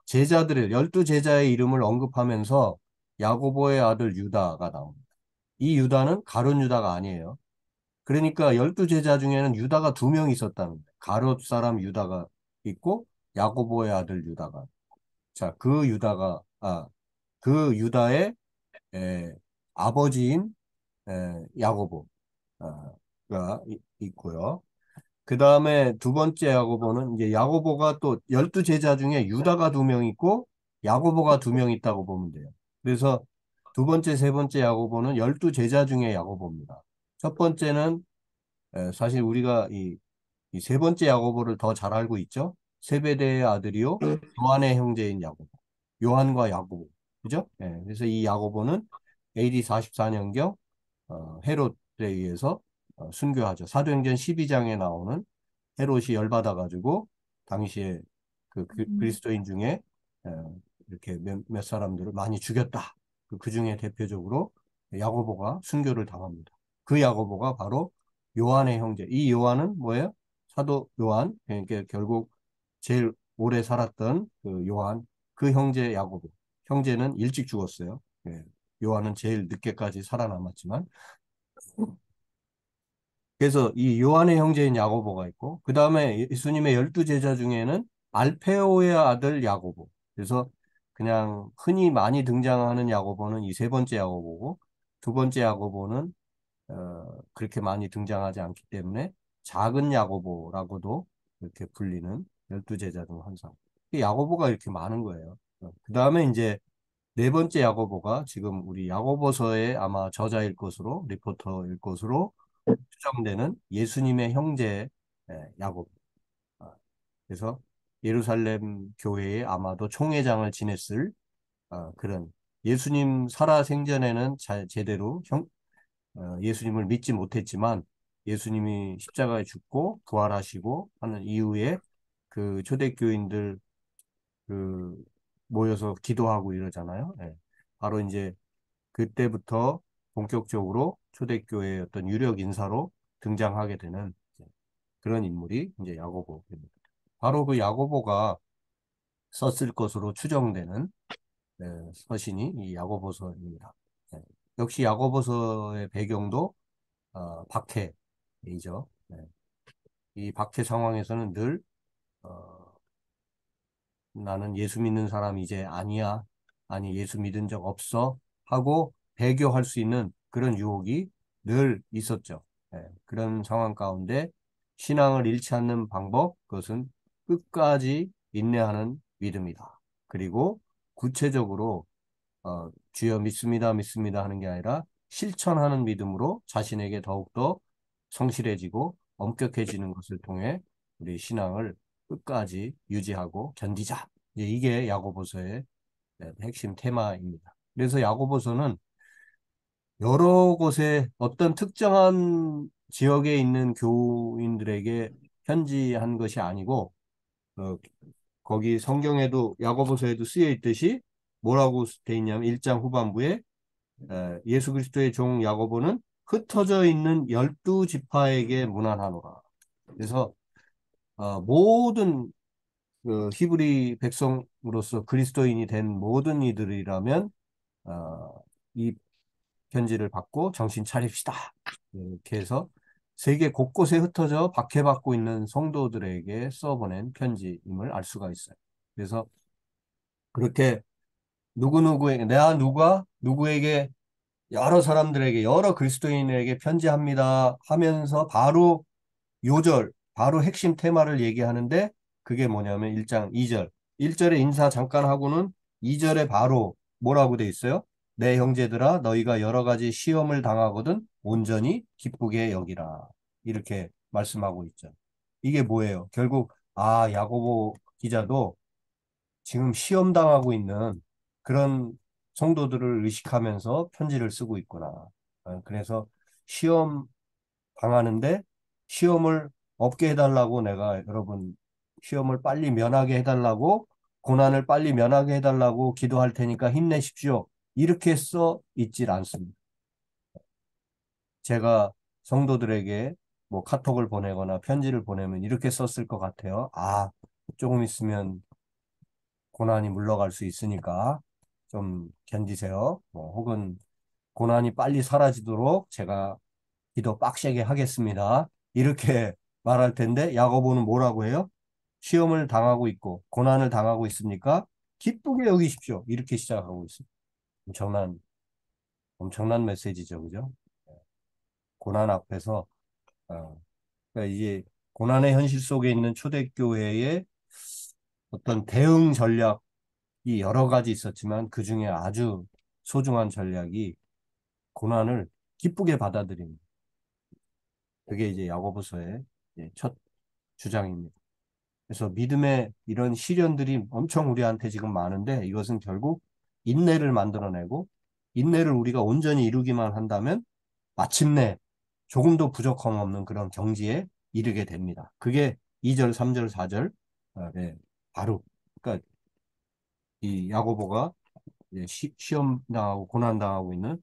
제자들의 12제자의 이름을 언급하면서 야고보의 아들 유다가 나옵니다. 이 유다는 가룟 유다가 아니에요. 그러니까 12제자 중에는 유다가 두 명 있었다는 거예요. 가룟 사람 유다가 있고 야고보의 아들 유다가. 자, 그 유다의 에, 아버지인 야고보가 있고요. 그 다음에 두 번째 야고보는 이제 야고보가 또 12제자 중에 유다가 두 명 있고 야고보가 두 명 있다고 보면 돼요. 그래서 두 번째, 세 번째 야고보는 12제자 중에 야고보입니다. 첫 번째는 사실 우리가 이 세 번째 야고보를 더 잘 알고 있죠. 세베대의 아들이요. 요한의 형제인 야고보. 요한과 야고보. 그죠? 그래서 이 야고보는 AD 44년경 헤롯에 의해서 순교하죠. 사도행전 12장에 나오는 헤롯이 열받아가지고 당시에 그 그리스도인 중에 이렇게 몇 사람들을 많이 죽였다. 그 중에 대표적으로 야고보가 순교를 당합니다. 그 야고보가 바로 요한의 형제. 이 요한은 뭐예요? 사도 요한. 그러니까 결국 제일 오래 살았던 그 요한, 그 형제 야고보. 형제는 일찍 죽었어요. 예. 요한은 제일 늦게까지 살아남았지만. 그래서 이 요한의 형제인 야고보가 있고, 그 다음에 예수님의 12제자 중에는 알페오의 아들 야고보. 그래서 그냥 흔히 많이 등장하는 야고보는 이 세 번째 야고보고, 두 번째 야고보는 그렇게 많이 등장하지 않기 때문에 작은 야고보라고도 이렇게 불리는 12제자 중 한 사람. 이 야고보가 이렇게 많은 거예요. 그 다음에 이제 네 번째 야고보가 지금 우리 야고보서의 아마 저자일 것으로, 리포터일 것으로 추정되는 예수님의 형제 야고보. 아, 그래서 예루살렘 교회에 아마도 총회장을 지냈을 그런 예수님 살아생전에는 제대로 예수님을 믿지 못했지만 예수님이 십자가에 죽고 부활하시고 하는 이후에 그 초대교인들 그 모여서 기도하고 이러잖아요. 예. 바로 이제 그때부터 본격적으로 초대교회의 어떤 유력 인사로 등장하게 되는 그런 인물이 이제 야고보입니다. 바로 그 야고보가 썼을 것으로 추정되는 서신이 이 야고보서입니다. 예. 역시 야고보서의 배경도 박해이죠. 네. 이 박해 상황에서는 늘 어, 나는 예수 믿는 사람 이제 아니야. 아니 예수 믿은 적 없어. 하고 배교할 수 있는 그런 유혹이 늘 있었죠. 네. 그런 상황 가운데 신앙을 잃지 않는 방법, 그것은 끝까지 인내하는 믿음이다. 그리고 구체적으로 주여 믿습니다, 믿습니다 하는 게 아니라 실천하는 믿음으로 자신에게 더욱더 성실해지고 엄격해지는 것을 통해 우리 신앙을 끝까지 유지하고 견디자. 이게 야고보서의 핵심 테마입니다. 그래서 야고보서는 여러 곳에 어떤 특정한 지역에 있는 교인들에게 편지한 것이 아니고 어, 거기 성경에도 야고보서에도 쓰여 있듯이 뭐라고 돼 있냐면 1장 후반부에 예수 그리스도의 종 야고보는 흩어져 있는 12지파에게 문안하노라. 그래서 모든 그 히브리 백성으로서 그리스도인이 된 모든 이들이라면 이 편지를 받고 정신 차립시다. 이렇게 해서 세계 곳곳에 흩어져 박해받고 있는 성도들에게 써보낸 편지임을 알 수가 있어요. 그래서 그렇게 누구누구에게, 내가 누가 누구에게 여러 사람들에게, 여러 그리스도인에게 편지합니다 하면서 바로 요절, 바로 핵심 테마를 얘기하는데 그게 뭐냐면 1장 2절. 1절에 인사 잠깐 하고는 2절에 바로 뭐라고 돼 있어요? 내 형제들아 너희가 여러 가지 시험을 당하거든 온전히 기쁘게 여기라. 이렇게 말씀하고 있죠. 이게 뭐예요? 결국 야고보 기자도 지금 시험 당하고 있는 그런 성도들을 의식하면서 편지를 쓰고 있구나. 그래서 시험 당하는데 시험을 없게 해달라고 내가 여러분 시험을 빨리 면하게 해달라고 고난을 빨리 면하게 해달라고 기도할 테니까 힘내십시오. 이렇게 써 있질 않습니다. 제가 성도들에게 뭐 카톡을 보내거나 편지를 보내면 이렇게 썼을 것 같아요. 조금 있으면 고난이 물러갈 수 있으니까 좀 견디세요. 뭐 혹은 고난이 빨리 사라지도록 제가 기도 빡세게 하겠습니다. 이렇게 말할 텐데 야고보는 뭐라고 해요? 시험을 당하고 있고 고난을 당하고 있으니까 기쁘게 여기십시오. 이렇게 시작하고 있습니다. 엄청난 메시지죠, 그죠? 고난 앞에서 그러니까 이제 고난의 현실 속에 있는 초대교회의 어떤 대응 전략이 여러 가지 있었지만 그 중에 아주 소중한 전략이 고난을 기쁘게 받아들입니다. 그게 이제 야고보서의 첫 주장입니다. 그래서 믿음의 이런 시련들이 엄청 우리한테 지금 많은데 이것은 결국 인내를 만들어내고 인내를 우리가 온전히 이루기만 한다면 마침내 조금도 부족함 없는 그런 경지에 이르게 됩니다. 그게 2절, 3절, 4절 바로 그러니까 이 야고보가 시험 당하고 고난 당하고 있는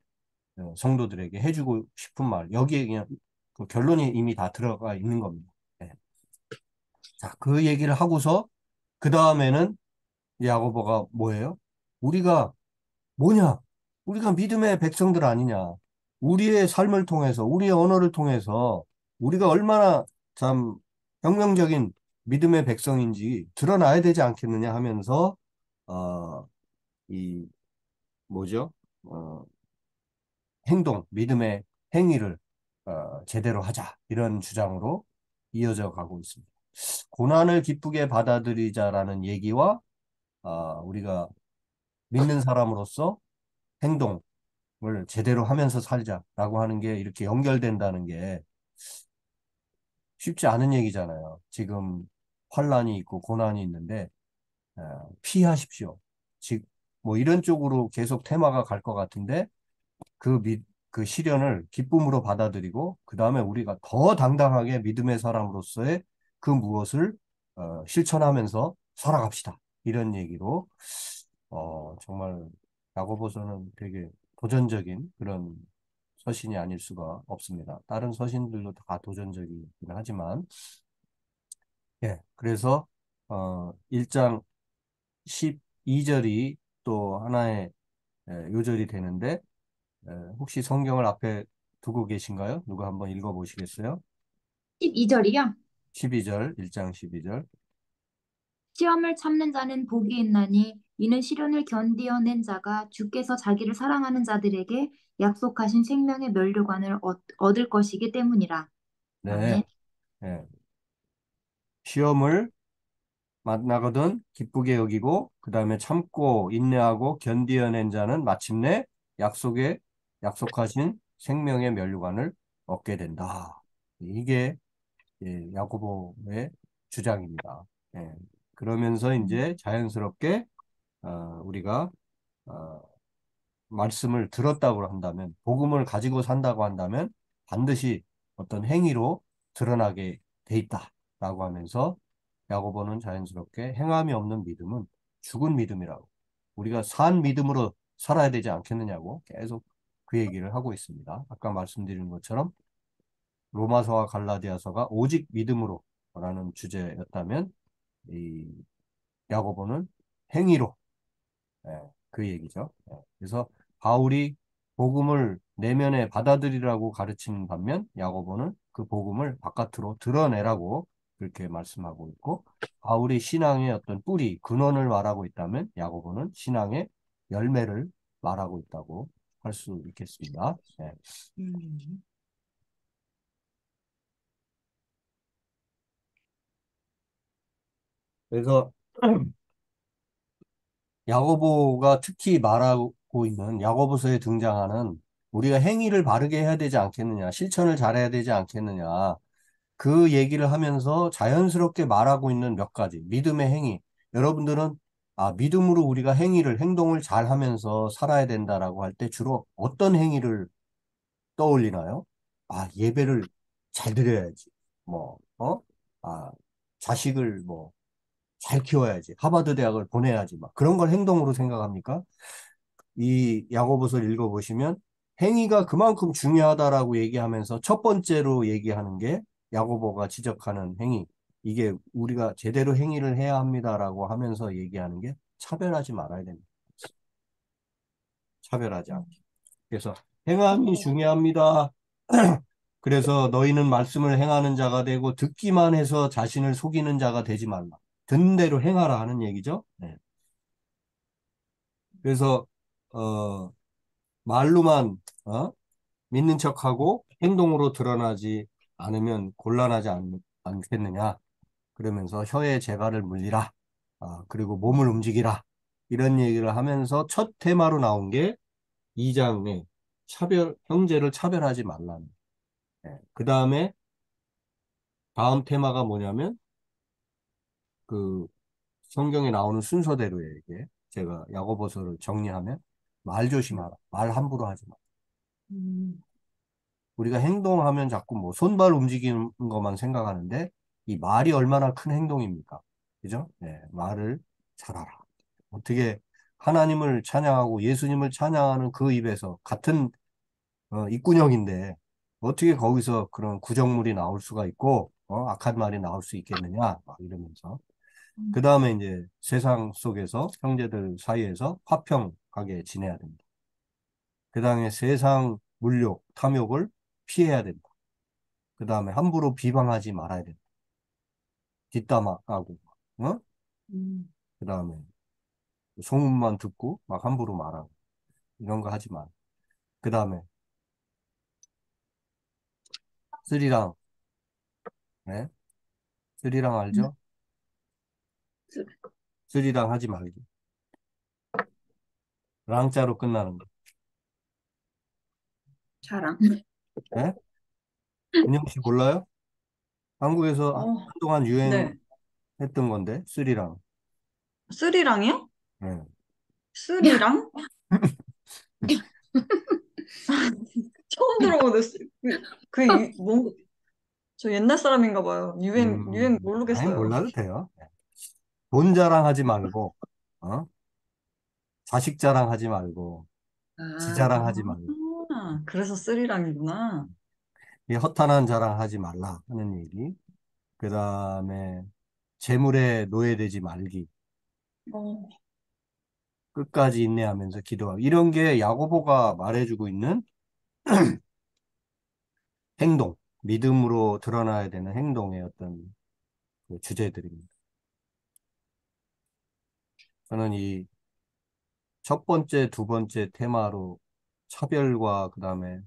성도들에게 해주고 싶은 말. 여기에 그냥 그 결론이 이미 다 들어가 있는 겁니다. 예. 자, 그 얘기를 하고서 그 다음에는 야고보가 뭐예요? 우리가 뭐냐? 우리가 믿음의 백성들 아니냐? 우리의 삶을 통해서, 우리의 언어를 통해서 우리가 얼마나 참 혁명적인 믿음의 백성인지 드러나야 되지 않겠느냐 하면서 이 뭐죠? 어, 믿음의 행위를 제대로 하자 이런 주장으로 이어져 가고 있습니다. 고난을 기쁘게 받아들이자라는 얘기와 우리가 믿는 사람으로서 행동을 제대로 하면서 살자라고 하는 게 이렇게 연결된다는 게 쉽지 않은 얘기잖아요. 지금 환란이 있고 고난이 있는데 피하십시오. 즉, 뭐 이런 쪽으로 계속 테마가 갈 것 같은데 그 그 시련을 기쁨으로 받아들이고 그 다음에 우리가 더 당당하게 믿음의 사람으로서의 그 무엇을 실천하면서 살아갑시다. 이런 얘기로 정말 야고보서는 되게 도전적인 그런 서신이 아닐 수가 없습니다. 다른 서신들도 다 도전적이긴 하지만 예, 그래서 1장 12절이 또 하나의 요절이 되는데 혹시 성경을 앞에 두고 계신가요? 누가 한번 읽어보시겠어요? 12절이요. 12절, 1장 12절. 시험을 참는 자는 복이 있나니 이는 시련을 견디어낸 자가 주께서 자기를 사랑하는 자들에게 약속하신 생명의 면류관을 얻을 것이기 때문이라. 네, 아멘. 예. 시험을 만나거든 기쁘게 여기고 그 다음에 참고 인내하고 견디어낸 자는 마침내 약속하신 생명의 면류관을 얻게 된다. 이게 야고보의 주장입니다. 예. 그러면서 이제 자연스럽게 우리가 어, 말씀을 들었다고 한다면, 복음을 가지고 산다고 한다면 반드시 어떤 행위로 드러나게 돼 있다라고 하면서 야고보는 자연스럽게 행함이 없는 믿음은 죽은 믿음이라고, 우리가 산 믿음으로 살아야 되지 않겠느냐고 계속 그 얘기를 하고 있습니다. 아까 말씀드린 것처럼 로마서와 갈라디아서가 오직 믿음으로라는 주제였다면 이 야고보는 행위로, 예, 그 얘기죠. 예, 그래서 바울이 복음을 내면에 받아들이라고 가르치는 반면 야고보는 그 복음을 바깥으로 드러내라고 그렇게 말씀하고 있고, 바울이 신앙의 어떤 뿌리, 근원을 말하고 있다면 야고보는 신앙의 열매를 말하고 있다고 할 수 있겠습니다. 예. 음. 그래서 야고보가 특히 말하고 있는 야고보서에 등장하는 우리가 행위를 바르게 해야 되지 않겠느냐, 실천을 잘해야 되지 않겠느냐, 그 얘기를 하면서 자연스럽게 말하고 있는 몇 가지 믿음의 행위. 여러분들은 믿음으로 우리가 행동을 잘 하면서 살아야 된다라고 할 때 주로 어떤 행위를 떠올리나요? 예배를 잘 드려야지. 뭐, 자식을 뭐 잘 키워야지. 하버드 대학을 보내야지. 막 그런 걸 행동으로 생각합니까? 이 야고보서를 읽어보시면 행위가 그만큼 중요하다라고 얘기하면서 첫 번째로 얘기하는 게 야고보가 지적하는 행위. 이게 우리가 제대로 행위를 해야 합니다라고 하면서 얘기하는 게 차별하지 말아야 됩니다. 차별하지 않게. 그래서 행함이 중요합니다. 그래서 너희는 말씀을 행하는 자가 되고 듣기만 해서 자신을 속이는 자가 되지 말라. 듣는 대로 행하라 하는 얘기죠. 네. 그래서 어, 말로만 믿는 척하고 행동으로 드러나지 않으면 곤란하지 않겠느냐. 그러면서 혀에 재갈을 물리라. 그리고 몸을 움직이라. 이런 얘기를 하면서 첫 테마로 나온 게 2장에 형제를 차별하지 말라는. 그 다음에 다음 테마가 뭐냐면 그 성경에 나오는 순서대로예요, 이게. 제가 야고보서를 정리하면 말 조심하라. 말 함부로 하지 마. 음. 우리가 행동하면 자꾸 뭐 손발 움직이는 것만 생각하는데 이 말이 얼마나 큰 행동입니까? 그죠? 네, 말을 잘하라. 어떻게 하나님을 찬양하고 예수님을 찬양하는 그 입에서 같은 입군형인데 어떻게 거기서 그런 구정물이 나올 수가 있고 악한 말이 나올 수 있겠느냐 막 이러면서 그 다음에 이제 세상 속에서 형제들 사이에서 화평하게 지내야 된다. 그 다음에 세상 물욕, 탐욕을 피해야 된다. 그 다음에 함부로 비방하지 말아야 된다. 뒷담화 까고, 어? 음, 그 다음에 소문만 듣고 막 함부로 말하고 이런 거 하지 마. 그 다음에 스리랑, 네? 스리랑 알죠? 스리랑 하지 말기. 랑자로 끝나는 거. 자랑. 네? 은영 씨 몰라요? 한국에서 어, 한동안 네. 유행했던 건데, 스리랑. 스리랑이요? 네. 스리랑? 처음 들어보는데, 뭔가, 저 옛날 사람인가 봐요. 유행 아니, 모르겠어요. 몰라도 돼요. 네. 돈 자랑하지 말고, 어? 자식 자랑하지 말고, 지 아, 자랑하지 말고, 그래서 스리랑이구나. 이 허탄한 자랑하지 말라 하는 얘기. 그 다음에 재물에 노예되지 말기. 어, 끝까지 인내하면서 기도하기. 이런 게 야고보가 말해주고 있는 행동, 믿음으로 드러나야 되는 행동의 어떤 그 주제들입니다. 저는 이 첫 번째, 두 번째 테마로 차별과 그 다음에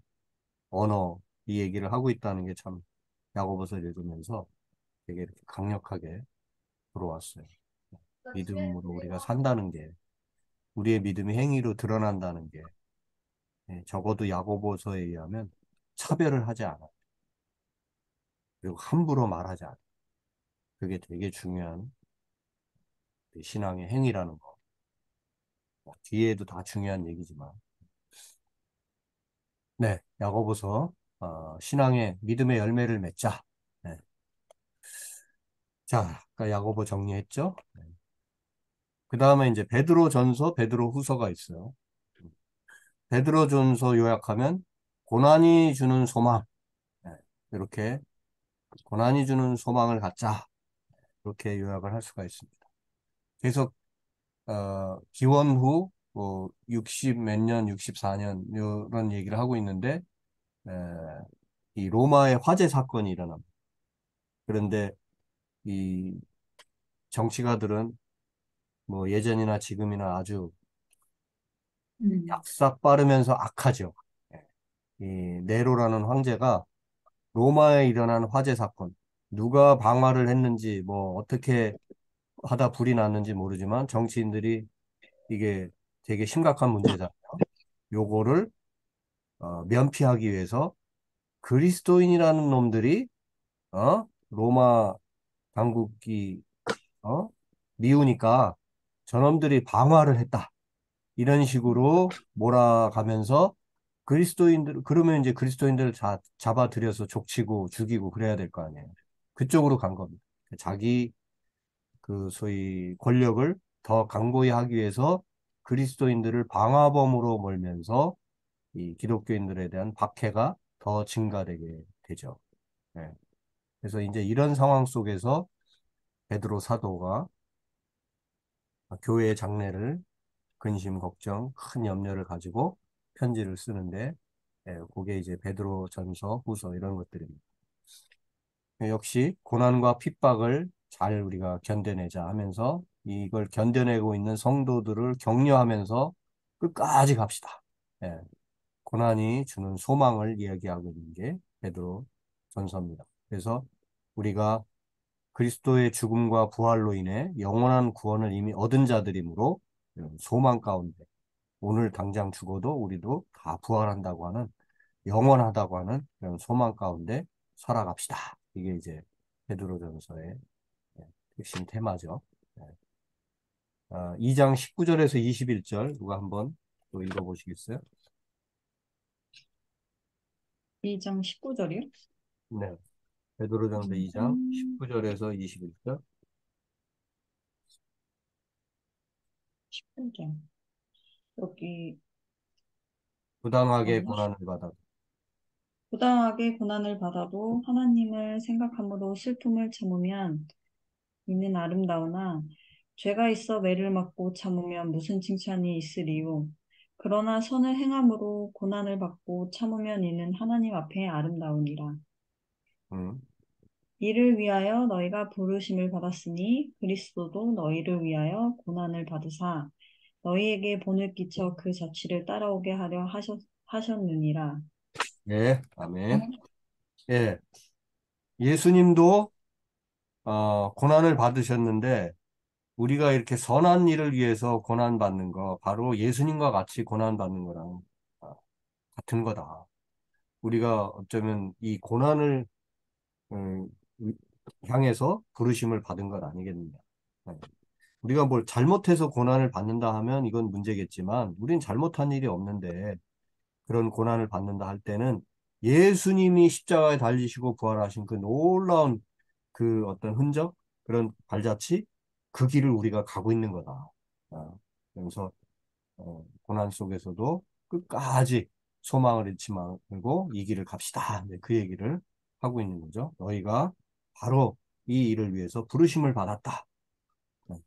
언어 이 얘기를 하고 있다는 게 참 야고보서를 읽으면서 되게 이렇게 강력하게 들어왔어요. 믿음으로 우리가 산다는 게 우리의 믿음이 행위로 드러난다는 게 적어도 야고보서에 의하면 차별을 하지 않아. 그리고 함부로 말하지 않아. 그게 되게 중요한 신앙의 행위라는 거. 뒤에도 다 중요한 얘기지만. 네, 야고보서 신앙의 믿음의 열매를 맺자. 네. 자, 아까 야고보 정리했죠? 네. 그 다음에 이제 베드로전서, 베드로후서가 있어요. 베드로전서 요약하면 고난이 주는 소망. 네. 이렇게 고난이 주는 소망을 갖자. 이렇게 요약을 할 수가 있습니다. 계속 기원 후 뭐 60 몇 년, 64년 이런 얘기를 하고 있는데 에, 이 로마의 화재 사건이 일어납니다. 그런데 이 정치가들은 뭐 예전이나 지금이나 아주 음, 약삭 빠르면서 악하죠. 예. 이 네로라는 황제가 로마에 일어난 화재 사건, 누가 방화를 했는지 뭐 어떻게 하다 불이 났는지 모르지만 정치인들이 이게 되게 심각한 문제다. 요거를 면피하기 위해서 그리스도인이라는 놈들이 로마 당국이 어? 미우니까 저놈들이 방화를 했다. 이런 식으로 몰아가면서 그리스도인들 그러면 이제 그리스도인들을 잡아들여서 족치고 죽이고 그래야 될 거 아니에요. 그쪽으로 간 겁니다. 자기 그 소위 권력을 더 강고히 하기 위해서 그리스도인들을 방화범으로 몰면서 이 기독교인들에 대한 박해가 더 증가되게 되죠. 예. 그래서 이제 이런 상황 속에서 베드로 사도가 교회의 장래를 근심, 걱정, 큰 염려를 가지고 편지를 쓰는데, 그게 이제 베드로 전서, 후서 이런 것들입니다. 역시 고난과 핍박을 잘 우리가 견뎌내자 하면서 이걸 견뎌내고 있는 성도들을 격려하면서 끝까지 갑시다. 예, 고난이 주는 소망을 이야기하고 있는 게 베드로 전서입니다. 그래서 우리가 그리스도의 죽음과 부활로 인해 영원한 구원을 이미 얻은 자들이므로 소망 가운데 오늘 당장 죽어도 우리도 다 부활한다고 하는 영원하다고 하는 그런 소망 가운데 살아갑시다. 이게 이제 베드로전서의 핵심 테마죠. 2장 19절에서 21절 누가 한번 또 읽어보시겠어요? 2장 19절이요? 네. 베드로전서 2장 2장 19절에서 21절. 19절. 여기, 부당하게 잠깐만요. 고난을 받아. 부당하게 고난을 받아도 하나님을 생각함으로 슬픔을 참으면 이는 아름다우나 죄가 있어 매를 맞고 참으면 무슨 칭찬이 있으리요. 그러나 선을 행함으로 고난을 받고 참으면 이는 하나님 앞에 아름다우니라. 음. 이를 위하여 너희가 부르심을 받았으니 그리스도도 너희를 위하여 고난을 받으사 너희에게 본을 끼쳐 그 자취를 따라오게 하려 하셨느니라. 예, 아멘. 예, 예수님도 고난을 받으셨는데 우리가 이렇게 선한 일을 위해서 고난 받는 거 바로 예수님과 같이 고난 받는 거랑 어, 같은 거다. 우리가 어쩌면 이 고난을 음, 향해서 부르심을 받은 것 아니겠느냐. 네. 우리가 뭘 잘못해서 고난을 받는다 하면 이건 문제겠지만 우린 잘못한 일이 없는데 그런 고난을 받는다 할 때는 예수님이 십자가에 달리시고 부활하신 그 놀라운 그 어떤 흔적, 그런 발자취, 그 길을 우리가 가고 있는 거다. 그래서 고난 속에서도 끝까지 소망을 잃지 말고 이 길을 갑시다. 네, 그 얘기를 하고 있는 거죠. 너희가 바로 이 일을 위해서 부르심을 받았다. 네,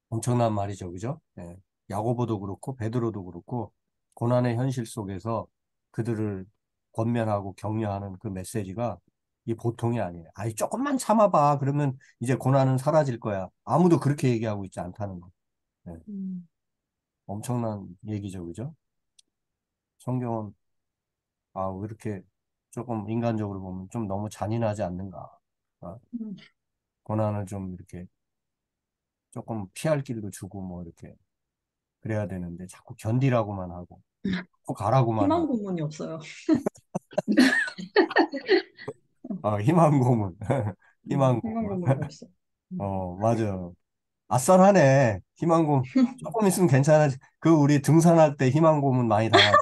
엄청난 말이죠. 그죠? 네, 야고보도 그렇고 베드로도 그렇고 고난의 현실 속에서 그들을 권면하고 격려하는 그 메시지가 이 보통이 아니에요. 아이, 조금만 참아봐. 그러면 이제 고난은 사라질 거야. 아무도 그렇게 얘기하고 있지 않다는 거. 네, 음, 엄청난 얘기죠. 그죠? 성경은 왜 이렇게 조금 인간적으로 보면 좀 너무 잔인하지 않는가. 아, 음. 고난을 좀 이렇게 조금 피할 길도 주고 뭐 이렇게 그래야 되는데 자꾸 견디라고만 하고 꼭 가라고만 희망 하고. 고문이 없어요. 희망 고문. 희망 희망 고문. 고문이 없어. 맞아. 아싸하네. 희망 고문. 조금 있으면 괜찮아지. 그 우리 등산할 때 희망 고문 많이 당하죠.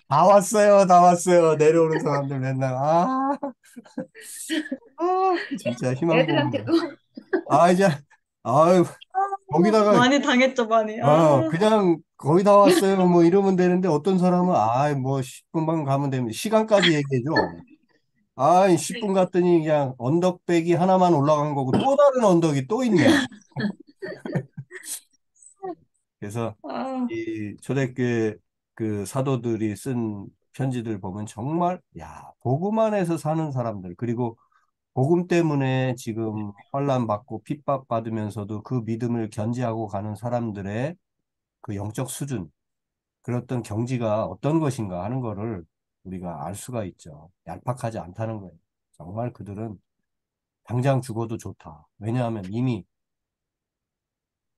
다 왔어요, 다 왔어요. 내려오는 사람들 맨날 진짜 희망 고문. 애들한테도. 이제 아유 거기다가 많이 당했죠, 많이. 그냥 거의 다 왔어요. 뭐 이러면 되는데 어떤 사람은 뭐 10분만 가면 됩니다. 시간까지 얘기해줘. 10분 갔더니 그냥 언덕배기 하나만 올라간 거고 또 다른 언덕이 또 있네. 그래서 아, 이 초대교회 그 사도들이 쓴 편지들 보면 정말 복음 안에서 사는 사람들 그리고 복음 때문에 지금 환난 받고 핍박 받으면서도 그 믿음을 견지하고 가는 사람들의 그 영적 수준 그랬던 경지가 어떤 것인가 하는 거를 우리가 알 수가 있죠. 얄팍하지 않다는 거예요. 정말 그들은 당장 죽어도 좋다. 왜냐하면 이미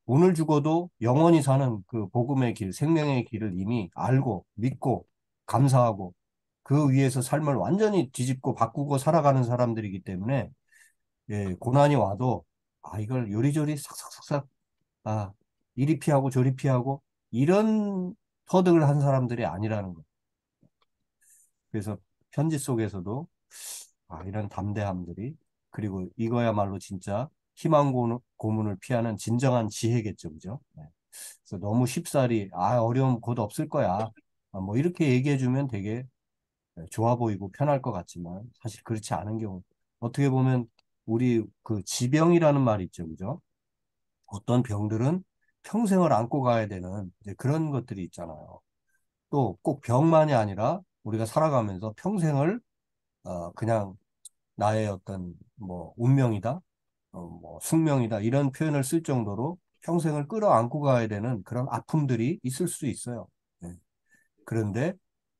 오늘 죽어도 영원히 사는 그 복음의 길, 생명의 길을 이미 알고 믿고 감사하고 그 위에서 삶을 완전히 뒤집고 바꾸고 살아가는 사람들이기 때문에 고난이 와도 이걸 요리조리 싹싹싹싹 아, 이리 피하고 저리 피하고 이런 터득을 한 사람들이 아니라는 거예요. 그래서 편지 속에서도 이런 담대함들이 그리고 이거야말로 진짜 희망 고문을 피하는 진정한 지혜겠죠, 그죠? 네. 그래서 너무 쉽사리 어려움 곧 없을 거야. 뭐 이렇게 얘기해주면 되게 좋아 보이고 편할 것 같지만 사실 그렇지 않은 경우 어떻게 보면 우리 그 지병이라는 말이 있죠, 그죠? 어떤 병들은 평생을 안고 가야 되는 이제 그런 것들이 있잖아요. 또 꼭 병만이 아니라 우리가 살아가면서 평생을 그냥 나의 어떤 뭐 운명이다, 뭐 숙명이다 이런 표현을 쓸 정도로 평생을 끌어안고 가야 되는 그런 아픔들이 있을 수 있어요. 네. 그런데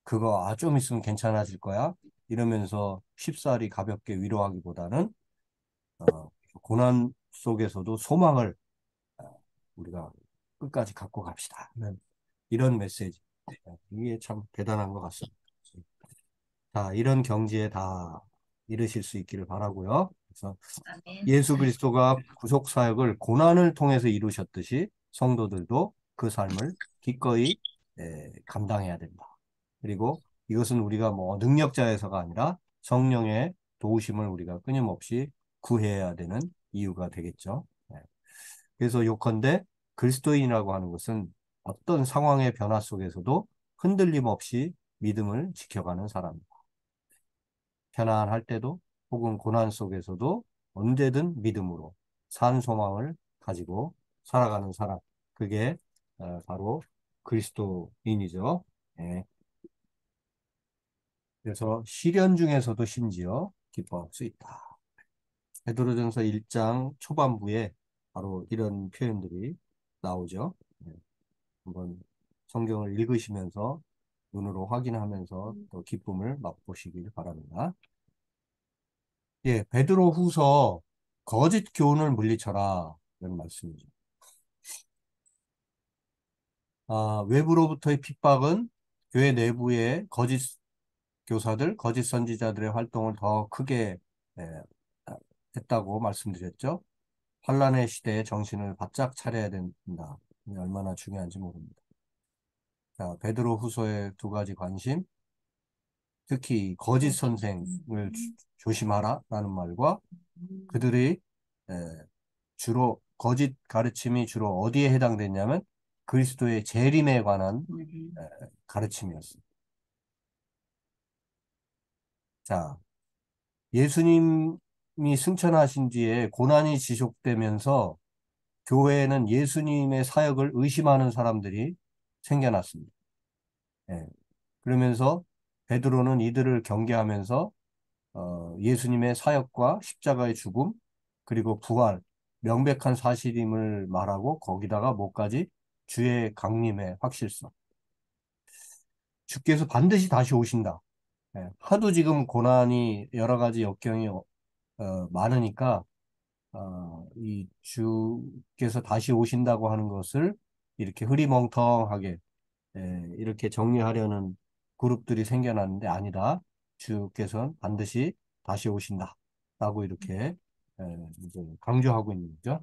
그거 좀 있으면 괜찮아질 거야 이러면서 쉽사리 가볍게 위로하기보다는 고난 속에서도 소망을 우리가 끝까지 갖고 갑시다. 이런 메시지. 이게 참 대단한 것 같습니다. 자, 이런 경지에 다 이르실 수 있기를 바라고요. 그래서 아멘. 예수 그리스도가 구속 사역을 고난을 통해서 이루셨듯이 성도들도 그 삶을 기꺼이 감당해야 된다. 그리고 이것은 우리가 뭐 능력자에서가 아니라 성령의 도우심을 우리가 끊임없이 구해야 되는 이유가 되겠죠. 그래서 요컨대 그리스도인이라고 하는 것은 어떤 상황의 변화 속에서도 흔들림 없이 믿음을 지켜가는 사람. 편안할 때도 혹은 고난 속에서도 언제든 믿음으로 산 소망을 가지고 살아가는 사람. 그게 바로 그리스도인이죠. 예. 그래서 시련 중에서도 심지어 기뻐할 수 있다. 베드로전서 1장 초반부에 바로 이런 표현들이 나오죠. 예. 한번 성경을 읽으시면서 눈으로 확인하면서 또 기쁨을 맛보시길 바랍니다. 예, 베드로 후서 거짓 교훈을 물리쳐라 이런 말씀이죠. 외부로부터의 핍박은 교회 내부의 거짓 교사들, 거짓 선지자들의 활동을 더 크게 예, 아, 했다고 말씀드렸죠. 환란의 시대에 정신을 바짝 차려야 된다. 이게 얼마나 중요한지 모릅니다. 자, 베드로 후서의 두 가지 관심, 특히 거짓 선생을 조심하라라는 말과 그들이 에, 주로 거짓 가르침이 주로 어디에 해당됐냐면 그리스도의 재림에 관한 가르침이었습니다. 자, 예수님이 승천하신 뒤에 고난이 지속되면서 교회에는 예수님의 사역을 의심하는 사람들이 생겨났습니다. 예. 그러면서 베드로는 이들을 경계하면서 예수님의 사역과 십자가의 죽음 그리고 부활 명백한 사실임을 말하고 거기다가 뭐까지 주의 강림의 확실성. 주께서 반드시 다시 오신다. 예. 하도 지금 고난이 여러 가지 역경이 많으니까 이 주께서 다시 오신다고 하는 것을 이렇게 흐리멍텅하게 이렇게 정리하려는 그룹들이 생겨났는데 아니다. 주께서는 반드시 다시 오신다. 라고 이렇게 이제 강조하고 있는 거죠.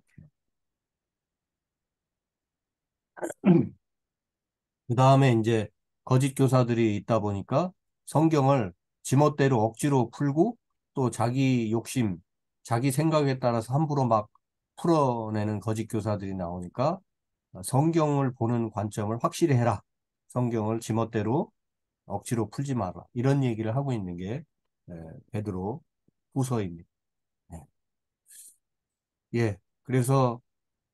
그 다음에 이제 거짓 교사들이 있다 보니까 성경을 지멋대로 억지로 풀고 또 자기 욕심, 자기 생각에 따라서 함부로 막 풀어내는 거짓 교사들이 나오니까 성경을 보는 관점을 확실히 해라. 성경을 지멋대로 억지로 풀지 마라. 이런 얘기를 하고 있는 게 베드로 후서입니다. 네. 예. 그래서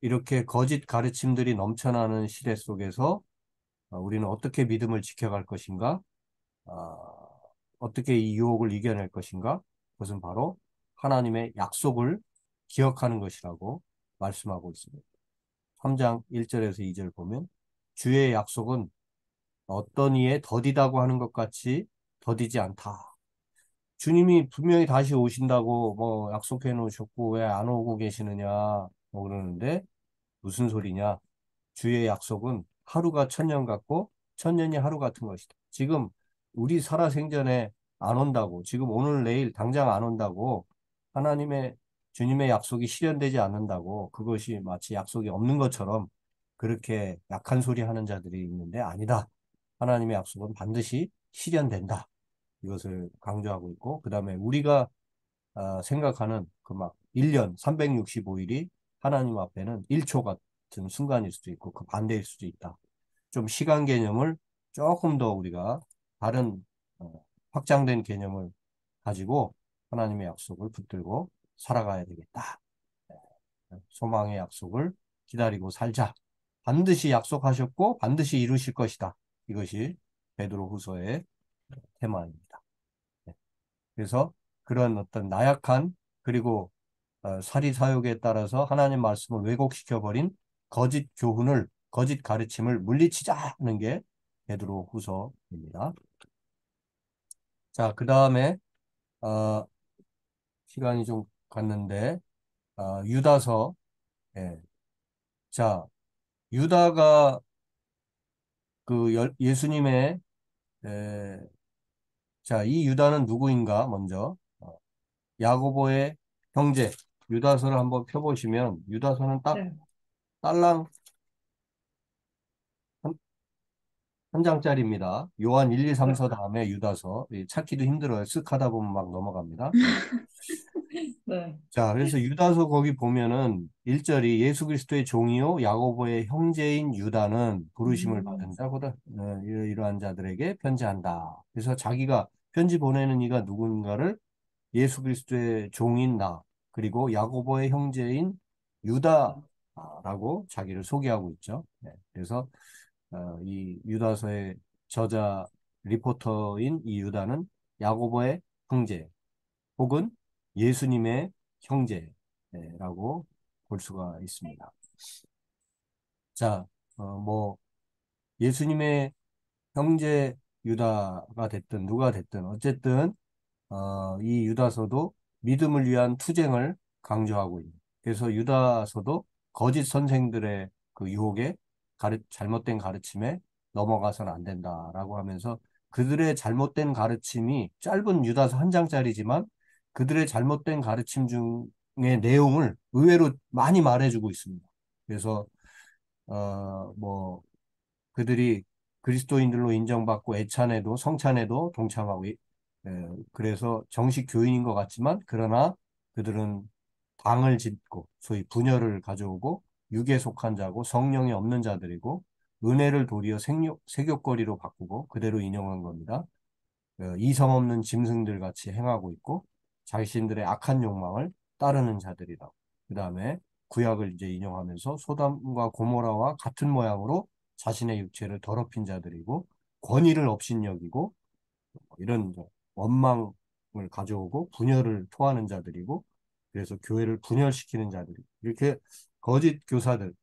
이렇게 거짓 가르침들이 넘쳐나는 시대 속에서 우리는 어떻게 믿음을 지켜갈 것인가? 아, 어떻게 이 유혹을 이겨낼 것인가? 그것은 바로 하나님의 약속을 기억하는 것이라고 말씀하고 있습니다. 3장 1절에서 2절 보면 주의 약속은 어떤 이에 더디다고 하는 것 같이 더디지 않다. 주님이 분명히 다시 오신다고 뭐 약속해 놓으셨고 왜 안 오고 계시느냐 뭐 그러는데 무슨 소리냐? 주의 약속은 하루가 천년 같고 천년이 하루 같은 것이다. 지금 우리 살아생전에 안 온다고 지금 오늘 내일 당장 안 온다고 하나님의 주님의 약속이 실현되지 않는다고 그것이 마치 약속이 없는 것처럼 그렇게 약한 소리 하는 자들이 있는데 아니다. 하나님의 약속은 반드시 실현된다. 이것을 강조하고 있고 그다음에 우리가 생각하는 그 막 1년 365일이 하나님 앞에는 1초 같은 순간일 수도 있고 그 반대일 수도 있다. 좀 시간 개념을 조금 더 우리가 다른 확장된 개념을 가지고 하나님의 약속을 붙들고 살아가야 되겠다. 소망의 약속을 기다리고 살자. 반드시 약속하셨고 반드시 이루실 것이다. 이것이 베드로후서의 테마입니다. 네. 그래서 그런 어떤 나약한 그리고 사리사욕에 따라서 하나님 말씀을 왜곡시켜버린 거짓 교훈을 거짓 가르침을 물리치자는 게 베드로 후서입니다. 자, 그 다음에 어, 시간이 좀 갔는데 유다서 예. 자, 유다가 그 예수님의 에, 자, 이 유다는 누구인가 먼저 야고보의 형제 유다서를 한번 펴보시면 유다서는 딱 네. 딸랑 한 장짜리입니다. 요한 1, 2, 3서 다음에 유다서. 찾기도 힘들어요. 쓱 하다 보면 막 넘어갑니다. 네. 네. 자, 그래서 유다서 거기 보면은 1절이 예수 그리스도의 종이요 야고보의 형제인 유다는 부르심을 음, 받은 자보다 이러한 자들에게 편지한다. 그래서 자기가 편지 보내는 이가 누군가를 예수 그리스도의 종인 나 그리고 야고보의 형제인 유다라고 자기를 소개하고 있죠. 네, 그래서 이 유다서의 저자 리포터인 이 유다는 야고보의 형제 혹은 예수님의 형제라고 볼 수가 있습니다. 자, 뭐 예수님의 형제 유다가 됐든 누가 됐든 어쨌든 이 유다서도 믿음을 위한 투쟁을 강조하고 있는. 그래서 유다서도 거짓 선생들의 그 유혹에 잘못된 가르침에 넘어가서는 안 된다라고 하면서 그들의 잘못된 가르침이 짧은 유다서 한 장짜리지만 그들의 잘못된 가르침 중의 내용을 의외로 많이 말해주고 있습니다. 그래서 뭐 그들이 그리스도인들로 인정받고 애찬에도 성찬에도 동참하고 그래서 정식 교인인 것 같지만 그러나 그들은 당을 짓고 소위 분열을 가져오고 육에 속한 자고 성령이 없는 자들이고 은혜를 도리어 세욕거리로 바꾸고 그대로 인용한 겁니다. 이성 없는 짐승들 같이 행하고 있고 자신들의 악한 욕망을 따르는 자들이다. 그 다음에 구약을 이제 인용하면서 소돔과 고모라와 같은 모양으로 자신의 육체를 더럽힌 자들이고 권위를 업신여기고 이런 원망을 가져오고 분열을 토하는 자들이고 그래서 교회를 분열시키는 자들이 이렇게 거짓 교사들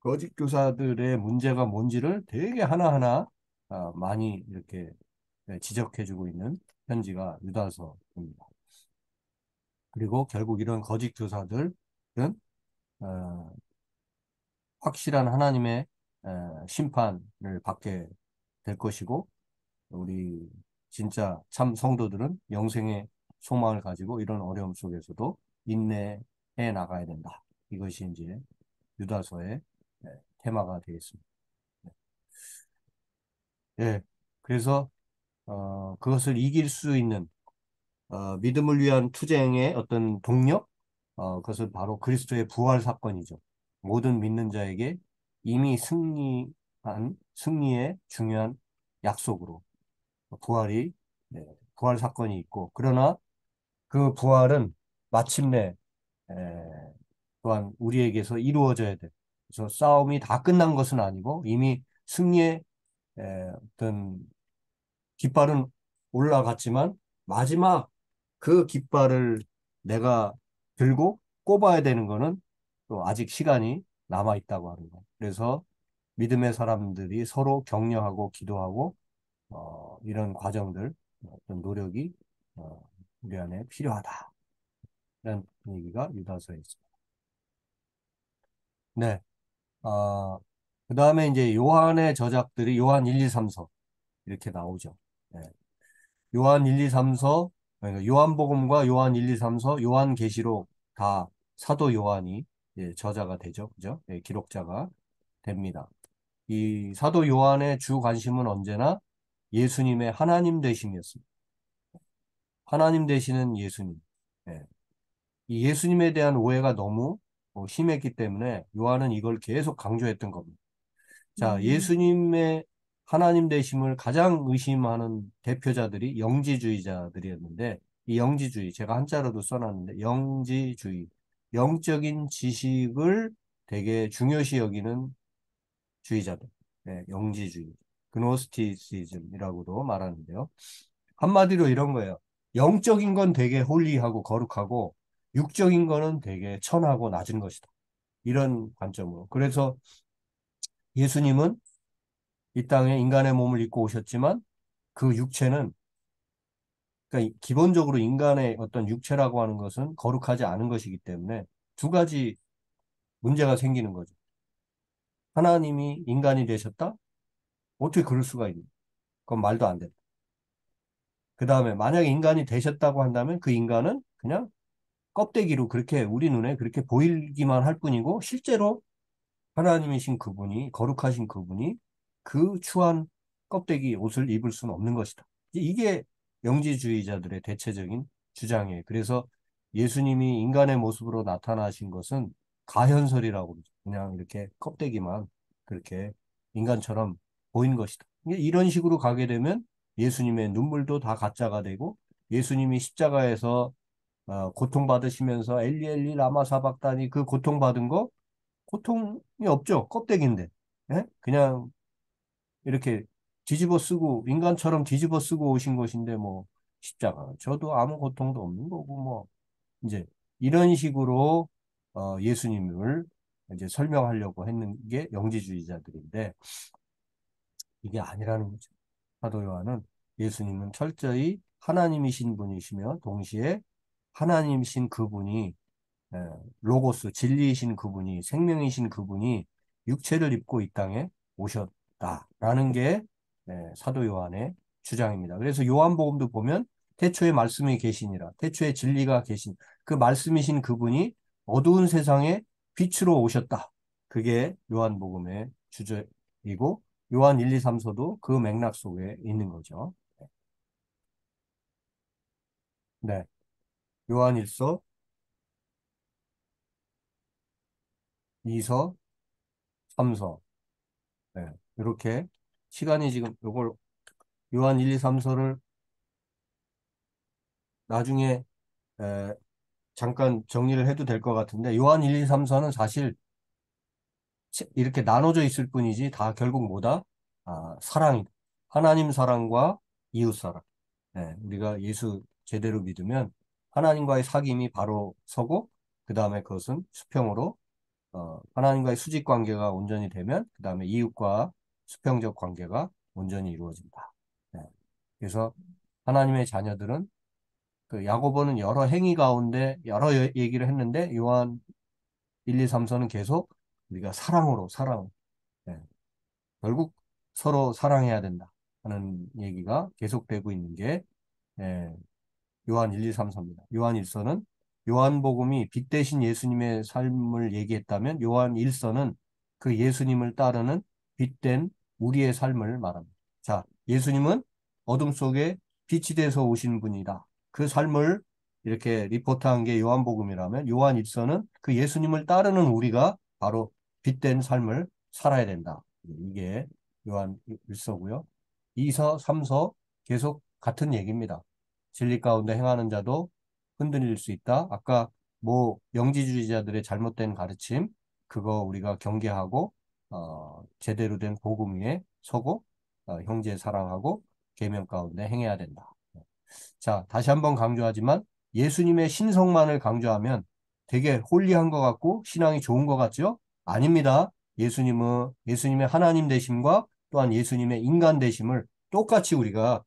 거짓 교사들의 문제가 뭔지를 되게 하나하나 많이 이렇게 지적해주고 있는 편지가 유다서입니다. 그리고 결국 이런 거짓 교사들은 어, 확실한 하나님의 심판을 받게 될 것이고 우리 진짜 참 성도들은 영생의 소망을 가지고 이런 어려움 속에서도 인내해 나가야 된다. 이것이 이제 유다서의 테마가 되겠습니다. 예. 그래서 그것을 이길 수 있는 믿음을 위한 투쟁의 어떤 동력, 그것은 바로 그리스도의 부활 사건이죠. 모든 믿는 자에게 이미 승리의 중요한 약속으로 부활이, 네, 부활 사건이 있고, 그러나 그 부활은 마침내 에, 또한 우리에게서 이루어져야 돼. 그래서 싸움이 다 끝난 것은 아니고 이미 승리의 어떤 깃발은 올라갔지만 마지막 그 깃발을 내가 들고 꼽아야 되는 거는 또 아직 시간이 남아 있다고 하는 거. 그래서 믿음의 사람들이 서로 격려하고 기도하고 이런 과정들 어떤 노력이 우리 안에 필요하다. 이런 얘기가 유다서에 있습니다. 네. 그 다음에 이제 요한의 저작들이 요한 1, 2, 3서 이렇게 나오죠. 네. 요한 1, 2, 3서, 그러니까 요한복음과 요한 1, 2, 3서, 요한계시록 다 사도 요한이 저자가 되죠. 그죠? 기록자가 됩니다. 이 사도 요한의 주 관심은 언제나 예수님의 하나님 되심이었습니다. 하나님 되시는 예수님. 예. 이 예수님에 대한 오해가 너무 심했기 때문에 요한은 이걸 계속 강조했던 겁니다. 자, 음, 예수님의 하나님 되심을 가장 의심하는 대표자들이 영지주의자들이었는데, 이 영지주의, 제가 한자로도 써놨는데, 영지주의, 영적인 지식을 되게 중요시 여기는 주의자들, 네, 영지주의, 그노스티시즘이라고도 말하는데요. 한마디로 이런 거예요. 영적인 건 되게 홀리하고 거룩하고, 육적인 거는 되게 천하고 낮은 것이다. 이런 관점으로. 그래서 예수님은 이 땅에 인간의 몸을 입고 오셨지만 그 육체는 그러니까 기본적으로 인간의 어떤 육체라고 하는 것은 거룩하지 않은 것이기 때문에 두 가지 문제가 생기는 거죠. 하나님이 인간이 되셨다? 어떻게 그럴 수가 있냐? 그건 말도 안 된다. 그 다음에 만약에 인간이 되셨다고 한다면 그 인간은 그냥 껍데기로 그렇게 우리 눈에 그렇게 보이기만 할 뿐이고 실제로 하나님이신 그분이 거룩하신 그분이 그 추한 껍데기 옷을 입을 수는 없는 것이다. 이게 영지주의자들의 대체적인 주장이에요. 그래서 예수님이 인간의 모습으로 나타나신 것은 가현설이라고 그러죠. 그냥 이렇게 껍데기만 그렇게 인간처럼 보인 것이다. 이런 식으로 가게 되면 예수님의 눈물도 다 가짜가 되고 예수님이 십자가에서 고통받으시면서 엘리 엘리 라마 사박다니 그 고통받은 거 고통이 없죠. 껍데기인데. 예? 그냥 이렇게 뒤집어 쓰고 인간처럼 뒤집어 쓰고 오신 것인데 뭐 십자가 저도 아무 고통도 없는 거고 뭐 이제 이런 식으로 예수님을 이제 설명하려고 했는 게 영지주의자들인데 이게 아니라는 거죠. 사도 요한은 예수님은 철저히 하나님이신 분이시며 동시에 하나님이신 그분이 예, 로고스, 진리이신 그분이, 생명이신 그분이 육체를 입고 이 땅에 오셨다라는 게 사도 요한의 주장입니다. 그래서 요한복음도 보면 태초에 말씀이 계시니라, 태초에 진리가 계신 그 말씀이신 그분이 어두운 세상에 빛으로 오셨다. 그게 요한복음의 주제이고 요한 1, 2, 3서도 그 맥락 속에 있는 거죠. 네, 요한 1서, 2서, 3서 네, 이렇게 시간이 지금 요걸 요한 1, 2, 3서를 나중에 에, 잠깐 정리를 해도 될 것 같은데 요한 1, 2, 3서는 사실 이렇게 나눠져 있을 뿐이지 다 결국 뭐다? 사랑이다. 하나님 사랑과 이웃 사랑. 네, 우리가 예수 제대로 믿으면 하나님과의 사귐이 바로 서고 그 다음에 그것은 수평으로 하나님과의 수직 관계가 온전히 되면 그 다음에 이웃과 수평적 관계가 온전히 이루어진다. 네. 그래서 하나님의 자녀들은 그 야고보는 여러 행위 가운데 여러 얘기를 했는데 요한 1, 2, 3서는 계속 우리가 사랑으로 사랑 네. 결국 서로 사랑해야 된다 하는 얘기가 계속되고 있는 게 예, 요한 1, 2, 3서입니다. 요한 1서는 요한복음이 빛 대신 예수님의 삶을 얘기했다면 요한 1서는 그 예수님을 따르는 빛된 우리의 삶을 말합니다. 자, 예수님은 어둠 속에 빛이 돼서 오신 분이다. 그 삶을 이렇게 리포트한 게 요한복음이라면 요한 1서는 그 예수님을 따르는 우리가 바로 빛된 삶을 살아야 된다. 이게 요한 1서고요. 2서, 3서 계속 같은 얘기입니다. 진리 가운데 행하는 자도 흔들릴 수 있다. 아까 뭐 영지주의자들의 잘못된 가르침 그거 우리가 경계하고 제대로 된 복음 위에 서고 형제 사랑하고 계명 가운데 행해야 된다. 자, 다시 한번 강조하지만 예수님의 신성만을 강조하면 되게 홀리한 것 같고 신앙이 좋은 것 같죠? 아닙니다. 예수님의 하나님 되심과 또한 예수님의 인간 되심을 똑같이 우리가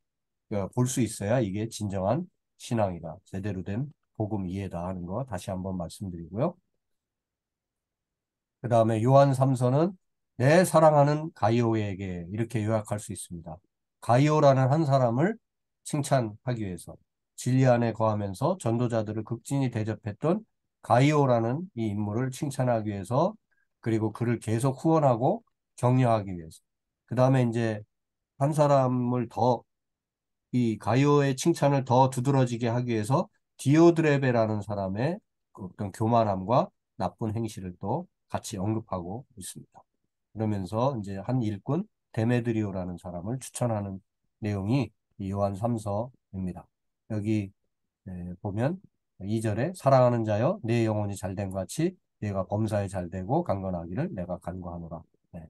볼 수 있어야 이게 진정한 신앙이다. 제대로 된 복음 이해다 하는 거 다시 한번 말씀드리고요. 그 다음에 요한 3서는 내 사랑하는 가이오에게 이렇게 요약할 수 있습니다. 가이오라는 한 사람을 칭찬하기 위해서 진리 안에 거하면서 전도자들을 극진히 대접했던 가이오라는 이 인물을 칭찬하기 위해서 그리고 그를 계속 후원하고 격려하기 위해서 그 다음에 이제 한 사람을 더 이 가이오의 칭찬을 더 두드러지게 하기 위해서 디오드레베라는 사람의 그 어떤 교만함과 나쁜 행실을 또 같이 언급하고 있습니다. 그러면서 이제 한 일꾼 데메드리오라는 사람을 추천하는 내용이 이 요한 3서입니다. 여기 보면 2절에 사랑하는 자여 내 영혼이 잘된 것 같이 내가 범사에 잘되고 강건하기를 내가 간구하노라. 네.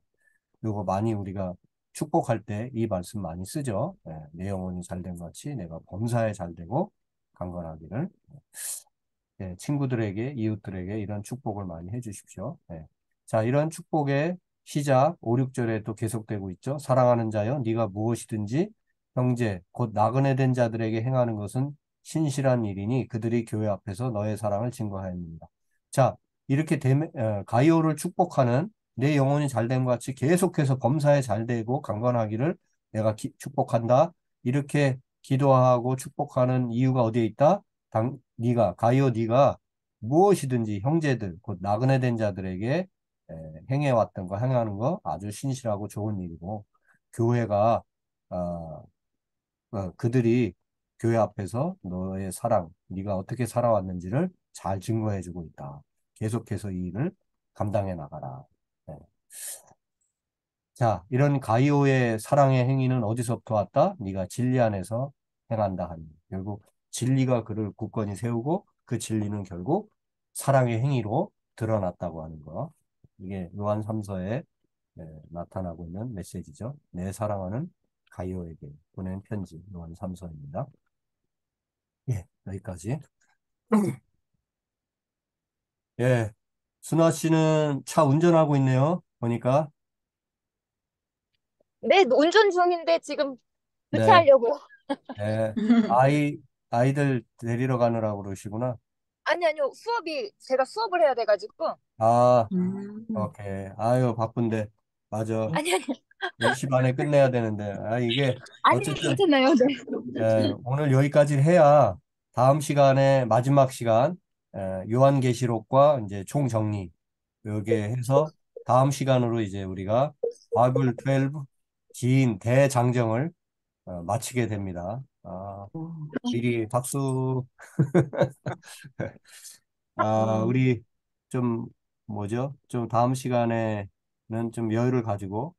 이거 많이 우리가 축복할 때 이 말씀 많이 쓰죠. 내 영혼이 잘된 것 같이 내가 범사에 잘되고 강건하기를. 친구들에게, 이웃들에게 이런 축복을 많이 해주십시오. 자, 이런 축복의 시작 5, 6절에 또 계속되고 있죠. 사랑하는 자여, 네가 무엇이든지 형제, 곧 나그네 된 자들에게 행하는 것은 신실한 일이니 그들이 교회 앞에서 너의 사랑을 증거하였습니다. 자, 이렇게 가이오를 축복하는 내 영혼이 잘된 것 같이 계속해서 범사에 잘되고 강건하기를 내가 축복한다. 이렇게 기도하고 축복하는 이유가 어디에 있다? 네가 무엇이든지 형제들, 곧 나그네 된 자들에게 행해왔던 거, 행하는 거 아주 신실하고 좋은 일이고, 교회가, 그들이 교회 앞에서 너의 사랑, 네가 어떻게 살아왔는지를 잘 증거해주고 있다. 계속해서 이 일을 감당해 나가라. 네. 자, 이런 가이오의 사랑의 행위는 어디서부터 왔다? 네가 진리 안에서 행한다 하니. 결국 진리가 그를 굳건히 세우고 그 진리는 결국 사랑의 행위로 드러났다고 하는 거. 이게 요한 3서에 나타나고 있는 메시지죠. 내 사랑하는 가이오에게 보낸 편지, 요한 3서입니다. 예, 여기까지. 예, 순아 씨는 차 운전하고 있네요. 보니까. 네, 운전 중인데 지금 네, 교체하려고요. 네. 아이, 아이들 데리러 가느라고 그러시구나. 아니요. 제가 수업을 해야 돼가지고. 아, 음. 오케이. 아유, 바쁜데. 맞아. 아니, 10시 반에 끝내야 되는데. 아, 이게, 어쨌든, 괜찮아요. 네. 오늘 여기까지 해야 다음 시간에 마지막 시간, 요한계시록과 이제 총정리, 요게 해서 다음 시간으로 이제 우리가 바이블 12 긴 대장정을 마치게 됩니다. 아, 미리 박수. 아, 어, 우리 좀 뭐죠? 좀 다음 시간에는 좀 여유를 가지고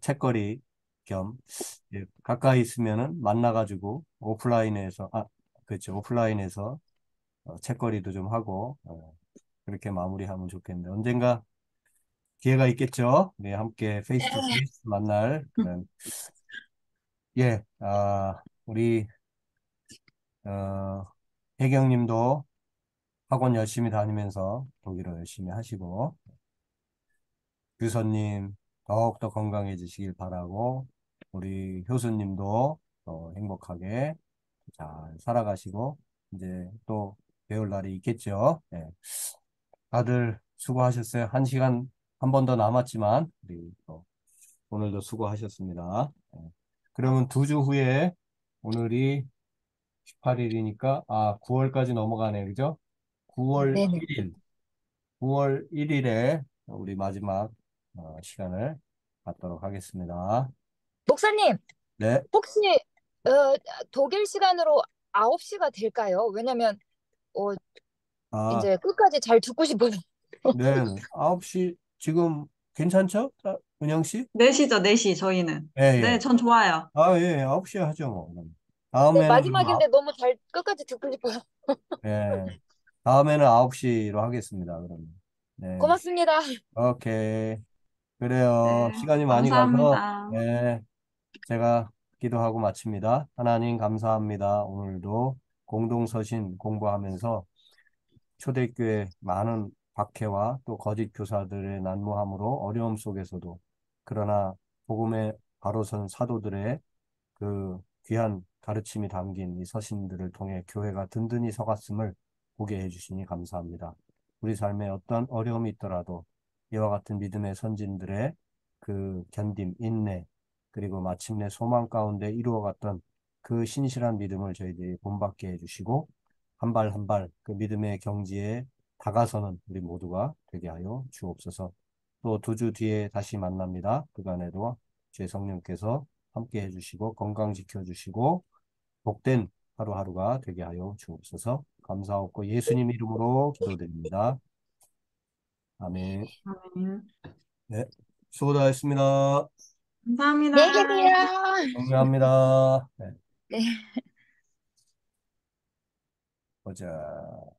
책거리 겸 가까이 있으면은 만나가지고 오프라인에서 그렇죠. 오프라인에서 책거리도 좀 하고 그렇게 마무리하면 좋겠는데 언젠가 기회가 있겠죠? 네, 함께 페이스 투 페이스 만날 그런 우리 어, 혜경님도 학원 열심히 다니면서 독일어 열심히 하시고 규서님 더욱더 건강해지시길 바라고 우리 효수님도 행복하게 잘 살아가시고 이제 또 배울 날이 있겠죠. 네. 다들 수고하셨어요. 한 시간 한 번 더 남았지만 우리 또 오늘도 수고하셨습니다. 네. 그러면 2주 후에 오늘이 18일이니까 9월까지 넘어가네 그죠? 9월 네네. 1일 9월 1일에 우리 마지막 시간을 갖도록 하겠습니다. 목사님, 네. 혹시 어, 독일 시간으로 9시가 될까요? 왜냐면 어, 아, 이제 끝까지 잘 듣고 싶어요. 네. 9시 지금 괜찮죠? 은영 씨? 4시죠, 4시, 저희는. 예, 네, 예. 전 좋아요. 예, 9시에 하죠, 뭐. 네, 다음에는 그럼 마지막인데 너무 잘 끝까지 듣고 싶어요. 예. 다음에는 9시로 하겠습니다, 그러면. 네. 고맙습니다. 오케이. 그래요. 네, 시간이 많이 가서, 감사합니다. 제가 기도하고 마칩니다. 하나님 감사합니다. 오늘도 공동서신 공부하면서 초대교회 많은 박해와 또 거짓 교사들의 난무함으로 어려움 속에서도 그러나 복음에 바로 선 사도들의 그 귀한 가르침이 담긴 이 서신들을 통해 교회가 든든히 서갔음을 보게 해주시니 감사합니다. 우리 삶에 어떤 어려움이 있더라도 이와 같은 믿음의 선진들의 그 견딤, 인내, 그리고 마침내 소망 가운데 이루어갔던 그 신실한 믿음을 저희들이 본받게 해주시고 한 발 한 발 그 믿음의 경지에 다가서는 우리 모두가 되게 하여 주옵소서. 또 2주 뒤에 다시 만납니다. 그간에도 주의 성령께서 함께 해주시고 건강 지켜주시고 복된 하루하루가 되게 하여 주옵소서. 감사하고 예수님 이름으로 기도드립니다. 아멘. 네, 네, 수고 다했습니다. 안녕히 감사합니다. 계세요. 감사합니다. 네, 네. 보자.